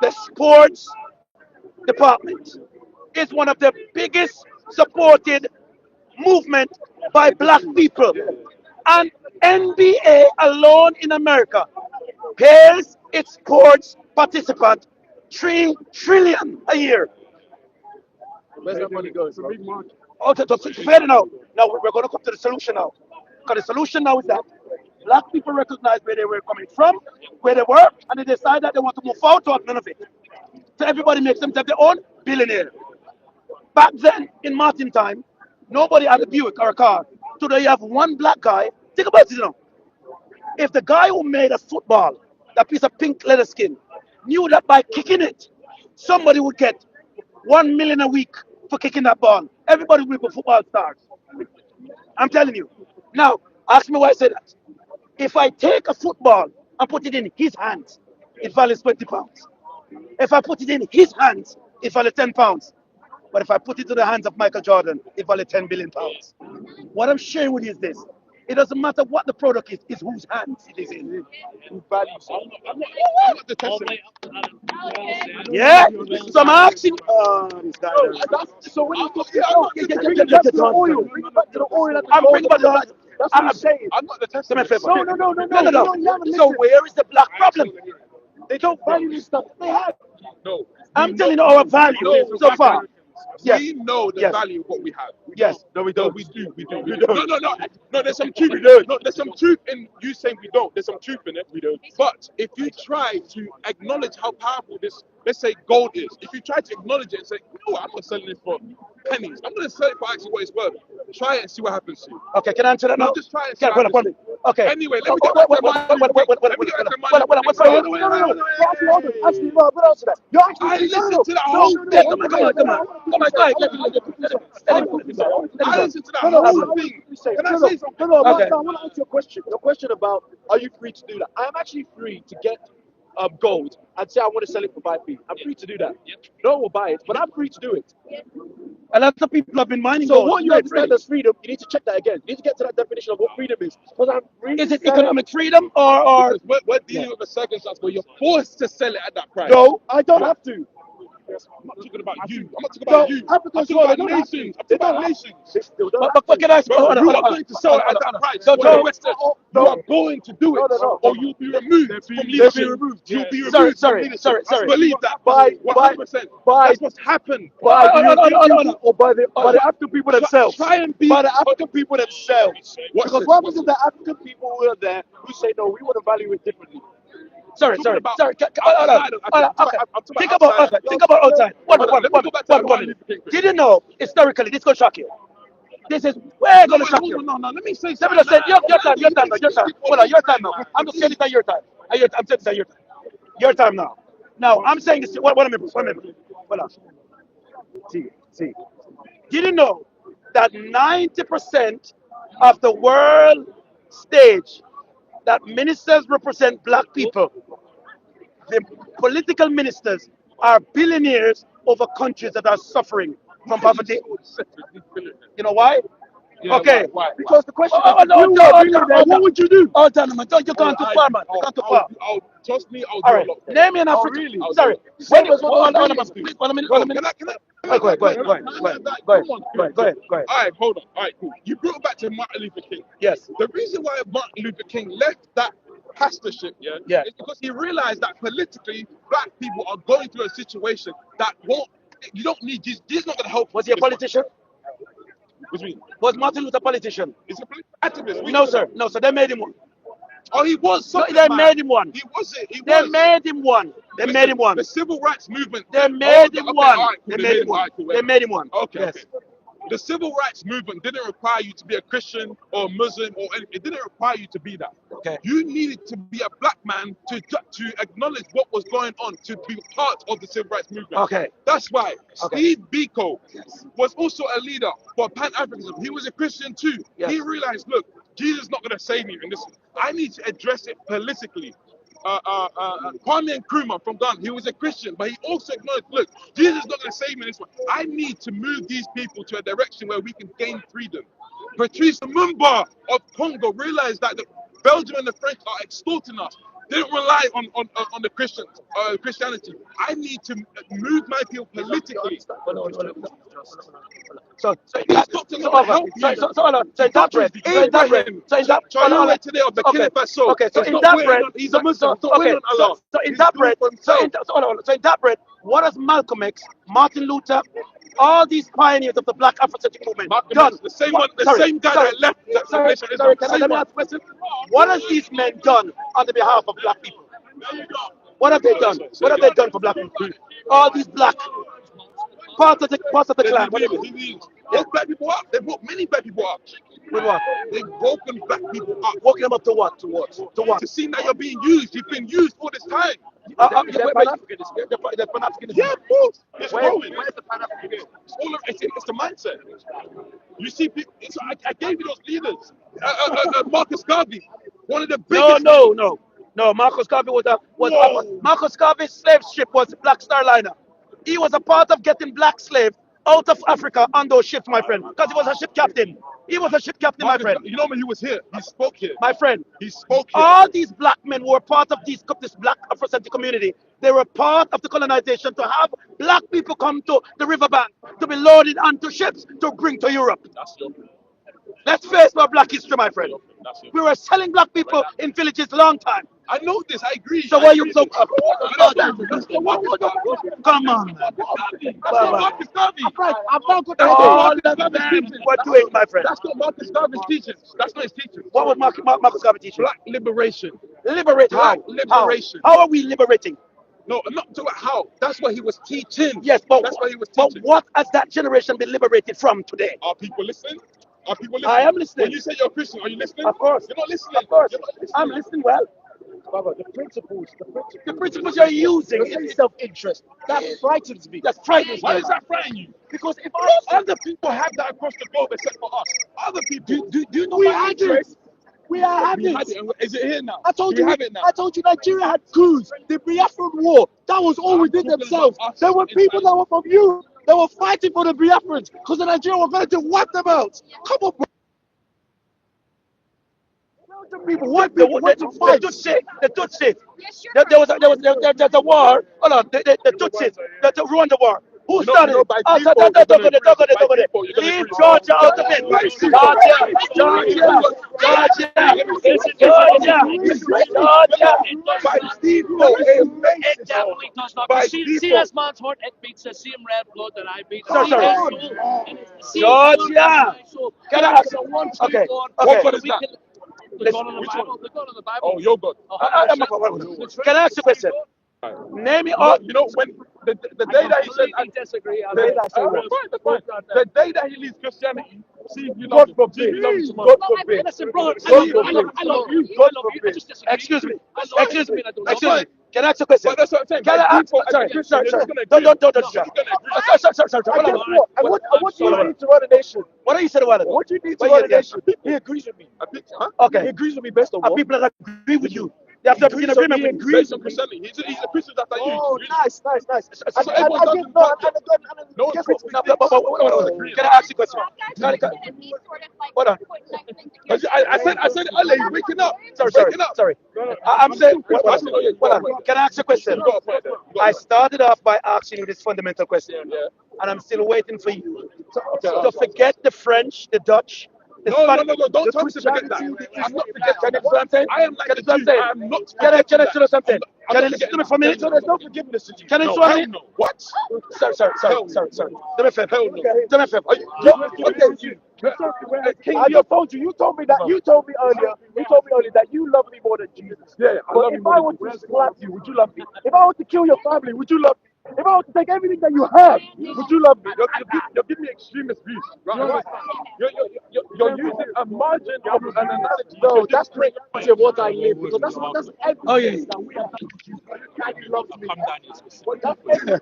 S7: the sports department is one of the biggest supported movement by black people. And NBA alone in America pays its sports participant $3 trillion a year.
S3: where's that money going? Bro?
S7: Oh, fair now. Now we're going to come to the solution now. Because the solution now is that black people recognize where they were coming from, where they were, and they decide that they want to move forward to have none of it. So everybody makes themselves their own billionaire. Back then, in Martin time, nobody had a Buick or a car. Today you have one black guy. Think about it now. If the guy who made a football, that piece of pink leather skin, knew that by kicking it, somebody would get 1 million a week for kicking that ball, everybody will be football stars. I'm telling you. Now, ask me why I say that. If I take a football and put it in his hands, it values 20 pounds. If I put it in his hands, it values 10 pounds. But if I put it in the hands of Michael Jordan, it values 10 billion pounds. What I'm sharing with you is this. It doesn't matter what the product is, it's whose hands it is in.
S5: Who values it? I'm not detesting.
S7: Yeah? So I'm asking.
S3: So when you talk
S5: Yeah, I'm not
S3: bring it back to the oil. Bring it back to the oil.
S7: I'm bringing about the.
S3: That's what I'm saying.
S5: I'm not detesting.
S7: Do me a favor.
S3: No. You haven't
S7: So
S3: listened.
S7: where is the black problem?
S3: They don't value this stuff. They have.
S5: No.
S7: I'm telling you our value
S5: No,
S7: so far. Yes.
S5: We know the
S7: Yes.
S5: value of what we have.
S7: Yes.
S5: No, we don't. We do.
S3: don't.
S5: No, there's some truth. No, there's some truth in you saying we don't. There's some truth in it. We don't. But if you try to acknowledge how powerful this, let's say, gold is, if you try to acknowledge it and say, no, I'm not selling it for pennies. I'm going to sell it for actually what it's worth. Try it and see what happens to you.
S7: Okay, can I answer that now?
S5: No, just try it.
S7: Yeah, hold on. Okay.
S5: Anyway, let me get back to my. Let me get back to my.
S3: Actually, no, but answer that. You're actually.
S5: I listened to that whole
S7: Yeah,
S5: thing.
S7: come on. Go ahead.
S5: I listened to that whole thing. Can I say something?
S3: No,
S7: Okay.
S3: I want to answer your question. Your question about are you free to do that? I am actually free to get gold and say I want to sell it for 5p. I'm free to do that. No one will buy it, but I'm free to do it.
S7: A lot of people have been mining
S3: So
S7: gold.
S3: what you understand as freedom, you need to check that again. You need to get to that definition of what freedom is. Because I'm free
S7: Is
S3: to
S7: it
S3: sell
S7: economic freedom or
S5: Because we're dealing with a circumstance where you're forced to sell it at that price.
S3: No, I don't have to.
S5: I'm not talking about you. I'm not talking about you. I'm
S3: Africans
S5: talking about
S3: don't have to.
S5: nations. I'm talking about nations.
S3: They still don't have
S7: but
S3: to.
S7: can I
S5: Bro, you are going to sell it at that price.
S7: No.
S5: Western, you are going to do it,
S3: No.
S5: or you'll be removed from
S3: They'll
S5: leadership.
S3: be removed.
S5: You'll be removed
S7: Sorry,
S5: from
S7: sorry,
S5: leadership.
S7: sorry, sorry.
S5: I believe that.
S3: By
S5: 100%.
S3: by-
S5: That's what's happened.
S3: By
S7: Oh,
S3: the
S7: no.
S3: European or by the African people themselves.
S5: Try and be.
S3: By the African people themselves.
S5: Watch
S3: Because
S5: this,
S3: what
S5: watch
S3: happens if the African people who are there who say no, we want to value it differently?
S7: Sorry.
S5: Hold on.
S7: Okay. Think about outside. One.
S5: Let me go back to the Martin Luther King thing.
S7: Did you know historically this gonna shock you? This is we're gonna shock
S5: Hold
S7: you.
S5: on, no. Let me say
S7: Let me
S5: something.
S7: just say your time, your time, your time. Hold on, your time now. I'm just saying this at your time. I'm saying this at your time. Your time now. Now I'm saying this. One minute. Hold on. See. Did you know that 90% of the world stage that ministers represent black people, the political ministers are billionaires over countries that are suffering from poverty? You know why? Okay.
S5: Why?
S3: Because the question
S7: Oh,
S3: is, if
S7: no,
S3: you were a billionaire, what would you do?
S7: Hold on, man. You're going too far, man. You're going too far.
S5: Trust me, I'll
S7: All
S5: do
S7: right.
S5: a lot.
S7: Name me an African.
S5: really?
S7: Sorry.
S3: Same
S7: Wait,
S3: as what
S7: hold
S3: those
S7: on,
S3: billionaires do.
S7: Wait a minute.
S5: Bro,
S7: Wait a minute.
S5: can I?
S7: Go ahead.
S5: All right, hold on. All right, cool. You brought it back to Martin Luther King.
S7: Yes.
S5: The reason why Martin Luther King left that pastorship,
S7: Yeah.
S5: is because he realized that politically, black people are going through a situation that won't. You don't need Jesus. Jesus is not going to help.
S7: Was he a
S5: this one.
S7: politician?
S5: What do you mean?
S7: Was Martin Luther a politician?
S5: He's a political activist. What
S7: No,
S5: you
S7: sir.
S5: talking
S7: No, sir. They made him one.
S5: about? Oh, he was
S7: No,
S5: something.
S7: they
S5: man.
S7: made him one.
S5: He wasn't. He
S7: They
S5: was.
S7: made him one. They
S5: Listen,
S7: made him one.
S5: The civil rights movement.
S7: They made him
S5: okay,
S7: one.
S5: all right, cool.
S7: They made him
S5: All
S7: one.
S5: right, cool,
S7: They made him one.
S5: Okay,
S7: Yes.
S5: okay. The civil rights movement didn't require you to be a Christian or Muslim or anything. It didn't require you to be that.
S7: Okay.
S5: You needed to be a black man to acknowledge what was going on, to be part of the civil rights movement.
S7: Okay.
S5: That's why
S7: Okay.
S5: Steve Biko was also a leader for Pan-Africanism. He was a Christian too.
S7: Yes.
S5: He realized, look, Jesus is not going to save me in this. I need to address it politically. Kwame Nkrumah from Ghana, he was a Christian, but he also acknowledged, look, Jesus is not going to save me in this one. I need to move these people to a direction where we can gain freedom. Patrice Lumumba of Congo realized that the Belgium and the French are extorting us. They don't rely on the Christians, Christianity. I need to move my people politically.
S7: So
S5: He's got to not help you.
S7: hold on. So in that breath,
S5: Traoré today of Burkina Faso.
S7: Okay, so
S5: He's
S7: in
S5: not
S7: that
S5: waiting
S7: breath,
S5: on- he's a Muslim. So waiting on Allah.
S7: so in
S5: He's
S7: that
S5: doing
S7: breath,
S5: it for himself.
S7: so in that breath, what does Malcolm X, Martin Luther, all these pioneers of the Black Afrocentric movement
S5: Malcolm
S7: done?
S5: X, the same
S7: What-
S5: one, the
S7: sorry,
S5: same guy
S7: sorry,
S5: that left the
S7: sorry,
S5: Nation of
S7: sorry,
S5: Islam.
S7: can I
S5: Same
S7: let me
S5: one.
S7: ask a question? What has these men done on the behalf of black people? What have they done? What have they done for black people? All these black parts of the clan. What have they done?
S5: Woke black people up. They woke many black people up.
S7: With what?
S5: They've woken black people up.
S7: Woken them up to what? To what? To what?
S5: To see that you're being used. You've been used all this time.
S7: They're Pan-Africanism.
S5: Yeah, of course. It's
S7: Where-
S5: growing. Where's the Pan-Africanism? It's the mindset. You see, people, I gave you those leaders. Marcus Garvey, one of the biggest.
S7: No. Marcus Garvey was
S5: Whoa.
S7: Marcus Garvey's slave ship was Black Star Liner. He was a part of getting black slaves out of Africa on those ships, my friend, because he was a ship captain. He was a ship captain, my friend.
S5: You know when he was here, he spoke here.
S7: My friend,
S5: He spoke here.
S7: all these black men who were part of this black Afrocentric community. They were part of the colonization to have black people come to the riverbank to be loaded onto ships to bring to Europe.
S5: That's your.
S7: Let's face our black history, my friend.
S5: That's your.
S7: We were selling black people in villages long time.
S5: I know this. I agree.
S7: So
S5: I
S7: why
S5: agree.
S7: you so come on, man.
S5: Marcus Garvey.
S3: I've not got
S7: All
S3: the
S7: of them were doing, my friend.
S5: That's not Marcus Garvey's teachings. That's not his teachings.
S7: What was Marcus Garvey teaching?
S5: Black liberation.
S7: Liberate how?
S5: Black liberation.
S7: How are we liberating?
S5: No, I'm not talking about how. That's what he was teaching.
S7: Yes, but
S5: That's what he was
S7: but
S5: teaching.
S7: what has that generation been liberated from today?
S5: Are people listening? Are people listening?
S7: I am listening.
S5: When you say you're a Christian, are you listening?
S7: Of course.
S5: You're not listening.
S7: Of course.
S5: You're not listening.
S7: I'm listening well.
S3: The principles
S7: The principles you're using
S3: is self-interest. That frightens me.
S7: That's frightening.
S5: Why does that frighten you?
S3: Because if
S5: Other people have that across the globe except for us. Other people.
S3: do you know we had it? We had
S5: We had
S3: it.
S5: it. Is it here now?
S3: I told
S5: Do
S3: you.
S5: we have it now?
S3: I told you Nigeria had coups. The Biafran War. That was all we did
S5: talking
S3: themselves.
S5: about us
S3: There were
S5: in
S3: people that were from Europe that were fighting for the Biafrans because the Nigerians were going to wipe them out. Come on, bro. People, white people want to fight.
S7: The Tutsi. There's a war. Hold on. The Tutsis. The Rwanda war. Who started it?
S5: by
S7: Oh,
S5: default,
S7: Dogode.
S5: you're gonna agree.
S7: Leave Georgia out of it. Georgia.
S5: By default,
S1: It definitely does not.
S5: By
S1: See,
S5: default.
S1: as man's heart, it beats the same red blood that I beat.
S7: Sorry.
S1: Georgia.
S7: Can I ask? Okay.
S5: What God is that?
S1: The God of the Bible. The God of the Bible.
S5: Oh, your God.
S7: Can I ask you a question? Name me all.
S5: You know when the day that he said
S1: disagree.
S5: the day that he leaves Christianity, See if you
S3: God
S5: love him. See if
S3: forbid.
S5: you love him tomorrow.
S3: God forbid.
S1: Listen, brother,
S3: God
S1: I love you.
S3: forbid.
S1: I love you.
S3: God
S1: I love you. I
S3: forbid.
S1: just disagree.
S7: Excuse me.
S1: I love
S7: Excuse
S1: you.
S7: me.
S1: I don't
S7: Excuse me.
S5: fine.
S7: Can I ask a question?
S5: But that's what I'm saying.
S7: Can
S5: But
S7: I ask?
S5: default, as a
S7: Sorry,
S5: Christian,
S7: sorry,
S5: you're
S7: sorry.
S5: just gonna agree.
S7: Don't
S5: You're
S7: distract.
S5: gonna agree.
S7: Sorry.
S3: And guess
S7: Hold on.
S3: what? And what do you need to run a nation?
S7: What are you saying about it?
S3: What you need to
S7: Well,
S3: run a
S7: yeah.
S3: nation? He agrees with me.
S5: I think, huh?
S3: He
S7: Okay.
S3: agrees with me based on
S7: Are
S3: what?
S7: people that agree with you? They have to be in agreement with you.
S5: Based on Christianity, he's a Christian that I
S3: Oh,
S5: use.
S3: nice.
S5: So everyone does in practice. No one
S3: guess
S5: puts
S3: what?
S5: me down.
S7: Can I ask you a question? Hold on.
S5: I said earlier, he's waking up.
S7: Sorry.
S5: Waking up.
S7: Sorry.
S5: No, no,
S7: I'm saying.
S5: still
S7: Hold
S5: Christian.
S7: on. Hold on. Can I ask you a question?
S5: You got a point there. You got a
S7: I
S5: point.
S7: started off by asking you this fundamental question,
S5: Yeah.
S7: and I'm still waiting for you
S5: Okay.
S7: to forget the French, the Dutch, the
S5: No,
S7: Spanish.
S5: don't tell me to forget that. I'm not forgetting that.
S7: What I'm saying?
S5: I am like the Jews. I am not
S7: Can I
S5: forgetting
S7: tell you something?
S5: I'm
S7: Can
S5: not
S7: you listen to me for a minute?
S3: So there's no forgiveness to you.
S7: Can you
S5: No,
S7: show
S5: hell
S7: me?
S5: no. What?
S7: Sorry.
S5: Hell no.
S7: Do me a favor.
S5: Hell no.
S7: Do me a favor.
S3: I told you. You told me that. You told me earlier. That you love me more than Jesus.
S5: Yeah, I
S3: But
S5: love
S3: if
S5: you
S3: I
S5: more
S3: were to slap you, would you love me? If I were to kill your family, would you love me? If I were to take everything that you have, would you love me?
S5: You're giving me extremist views. Right? You're using a margin of an analogy.
S3: No,
S5: to
S3: that's
S5: just bring.
S3: pretty much what I live because that's everything
S7: Oh, yeah.
S3: that we have done to Jesus. And he loves me.
S1: Come down here.
S3: But that's everything.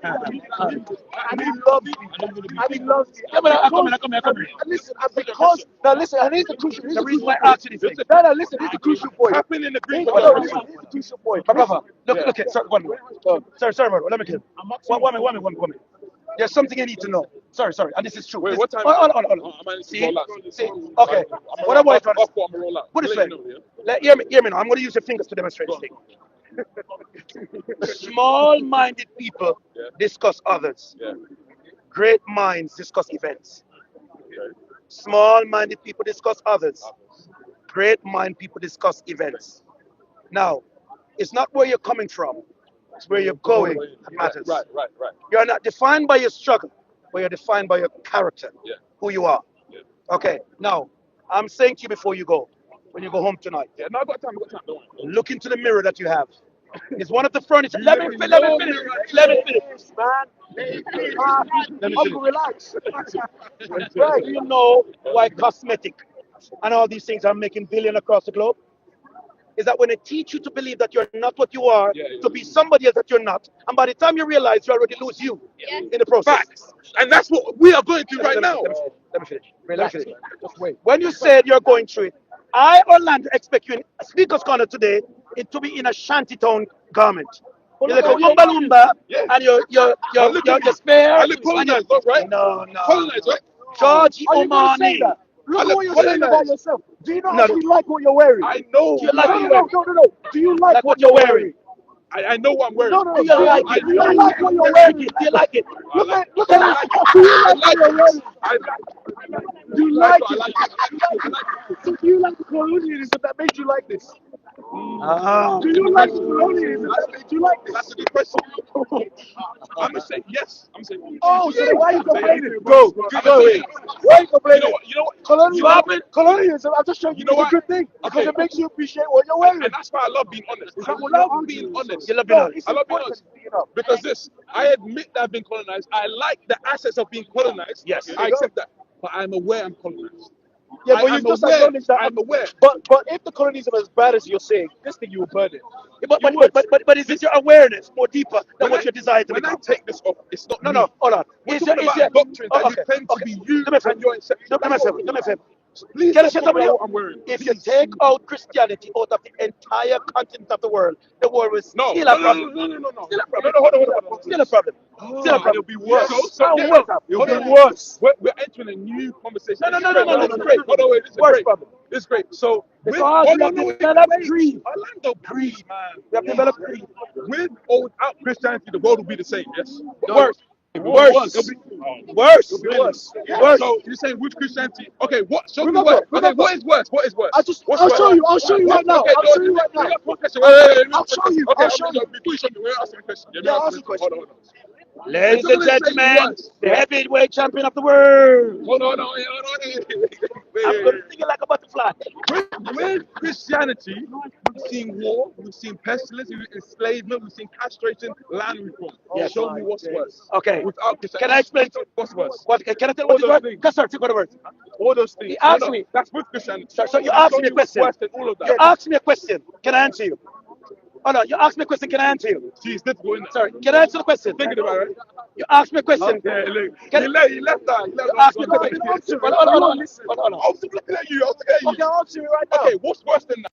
S3: And he loves me. And he loves me.
S7: Come here.
S3: And listen, and because now listen, and here's the crucial.
S7: The reason why I asked you this thing.
S3: No, listen, here's the crucial point.
S5: Happen in the Greek.
S3: Here's the crucial point.
S7: My brother, look, sorry, one minute. Sorry, brother, let me kill. One minute. There's something you need to know. Sorry, and this is true.
S5: Wait, what time?
S7: Hold on.
S5: I might need to roll out.
S7: See, okay. What I want to
S5: Off what I'm roll out.
S7: put it this
S5: Let
S7: way.
S5: you know, yeah?
S7: Hear me now. I'm going to use your fingers to demonstrate this thing. Small-minded people discuss others.
S5: Yeah.
S7: Great minds discuss events.
S5: Okay.
S7: Small-minded people discuss others. Great-minded people discuss events. Now, it's not where you're coming from. It's where you're going that matters.
S5: Right.
S7: You're not defined by your struggle, but you're defined by your character, who you are.
S5: Yeah.
S7: Okay, now, I'm saying to you before you go, when you go home tonight,
S5: Yeah, no, I got time. Don't worry.
S7: look into the mirror that you have. It's one of the furniture. Let me finish.
S3: Uncle, relax.
S7: Right. Do you know why cosmetic and all these things are making billions across the globe? Is that when they teach you to believe that you're not what you are, to be somebody else that you're not, and by the time you realize you already lose you in the process.
S5: Facts. And that's what we are going through right now.
S7: Let me finish. Just wait. When you said you're going through it, I, Orlando, expect you in Speaker's Corner today it to be in a shantytown garment. You're like a Umba Lumba, and you're spare.
S5: I look colonized, right?
S7: No.
S5: Colonized, right?
S7: Georgie
S3: Are you gonna say
S7: Omani.
S3: that? Look at what you're
S5: What
S3: saying
S5: is
S3: about
S5: that?
S3: yourself. Do you not
S7: No.
S3: actually like what you're wearing?
S5: I know.
S7: Do you like what you're wearing?
S3: No. Do you like what you're wearing?
S5: I know what I'm wearing.
S3: No.
S7: Do you like it?
S3: Do you like what you're
S7: Do
S3: wearing?
S7: you like it?
S3: Look at that. Do you like what you're wearing? Do you like it? So do you like the colonialism that made you like this? Do you like the colonialism that made you like this?
S5: That's a good question. I'm gonna say yes.
S3: Oh, so why are you complaining?
S5: Go.
S3: Why are you complaining?
S5: You know what?
S3: Colonialism, I'm just showing you
S5: know
S3: it's a
S5: what?
S3: good thing because
S5: Okay.
S3: it makes you appreciate what you're wearing.
S5: And that's why I love being honest.
S3: Is that what
S5: I
S3: you're
S5: love being honest.
S7: You love being honest.
S3: It's
S5: I love being
S3: important
S5: honest.
S3: to be up.
S5: Because I admit that I've been colonized. I like the assets of being colonized.
S7: Yes.
S5: I accept that. But I'm aware I'm colonized.
S3: Yeah, but
S5: I'm
S3: you just
S5: aware.
S3: acknowledge that.
S5: I'm aware.
S3: But if the colonialism is as bad as you're saying, this thing you will burn it.
S7: But is it your awareness more deeper than what you desire to
S5: When I
S7: become?
S5: take this off, it's not me.
S7: No, hold on.
S5: We're
S7: Is
S5: talking
S7: your-
S5: about doctrines that
S7: okay,
S5: you claim to be you
S7: Do me a favor.
S5: and your inception.
S7: Do me a favor.
S5: Please
S7: Can I
S5: don't
S7: say
S5: talk
S7: something?
S5: about what I'm wearing.
S7: If you take out Christianity out of the entire continent of the world will
S5: No,
S7: still a problem.
S5: no.
S7: Still a problem.
S5: No, hold on.
S7: Still a problem. Still a problem.
S5: It'll be worse.
S7: How
S5: yeah,
S7: worse?
S5: It'll
S7: Hold
S5: be
S7: on.
S5: worse. We're entering a new conversation.
S7: No.
S5: This is great. Hold on, wait. This is
S7: Worse
S5: great.
S7: problem.
S5: This is great. So, with
S7: Because we have developed greed.
S5: Orlando, breathe, man.
S7: We have developed greed.
S5: With or without Christianity, the world will be the same, yes?
S7: Worse.
S5: It'll
S7: Worse.
S5: be
S7: Worse.
S5: worse.
S7: Worse.
S5: So, you're saying with Christianity, okay, what? Show me
S3: Remember,
S5: what. Okay,
S3: remember.
S5: what is worse? What is worse?
S3: I'll show you. I'll show you right now.
S5: Okay,
S3: I'll show you right now. I'll show you.
S5: Okay,
S3: I'll show you.
S5: before you show me, we're asking a question.
S3: Yeah, ask a question.
S5: Hold on.
S7: Ladies
S5: It's
S7: and
S5: gonna say
S7: gentlemen,
S5: worse.
S7: the heavyweight champion of the world.
S5: Hold on.
S7: I'm going to think it like a butterfly.
S5: With Christianity, we've seen war, we've seen pestilence, we've seen enslavement, we've seen castration, land reform.
S7: Yes.
S5: Show me what's worse.
S7: Okay.
S5: Without Christianity,
S7: Can I explain to you?
S5: what's worse?
S7: What, can I tell you what is
S5: All those
S7: worse?
S5: things.
S7: Yes, sir. Take what the words.
S5: All those things.
S7: He asked me.
S5: That's with Christianity.
S7: So you asked me a question.
S5: Worse than all of that.
S7: You asked me a question. Can I answer you? Oh no, you asked me a question. Can I answer you?
S5: See, it's difficult, isn't it?
S7: Sorry, can I answer the question?
S5: Thinking about it.
S7: You asked me a question.
S5: Okay, look.
S7: Can-
S5: He left that.
S7: You asked me a question. Hold on.
S5: I was looking at you. I was looking at you.
S3: Okay, I'll answer you right now.
S5: Okay, what's worse than that?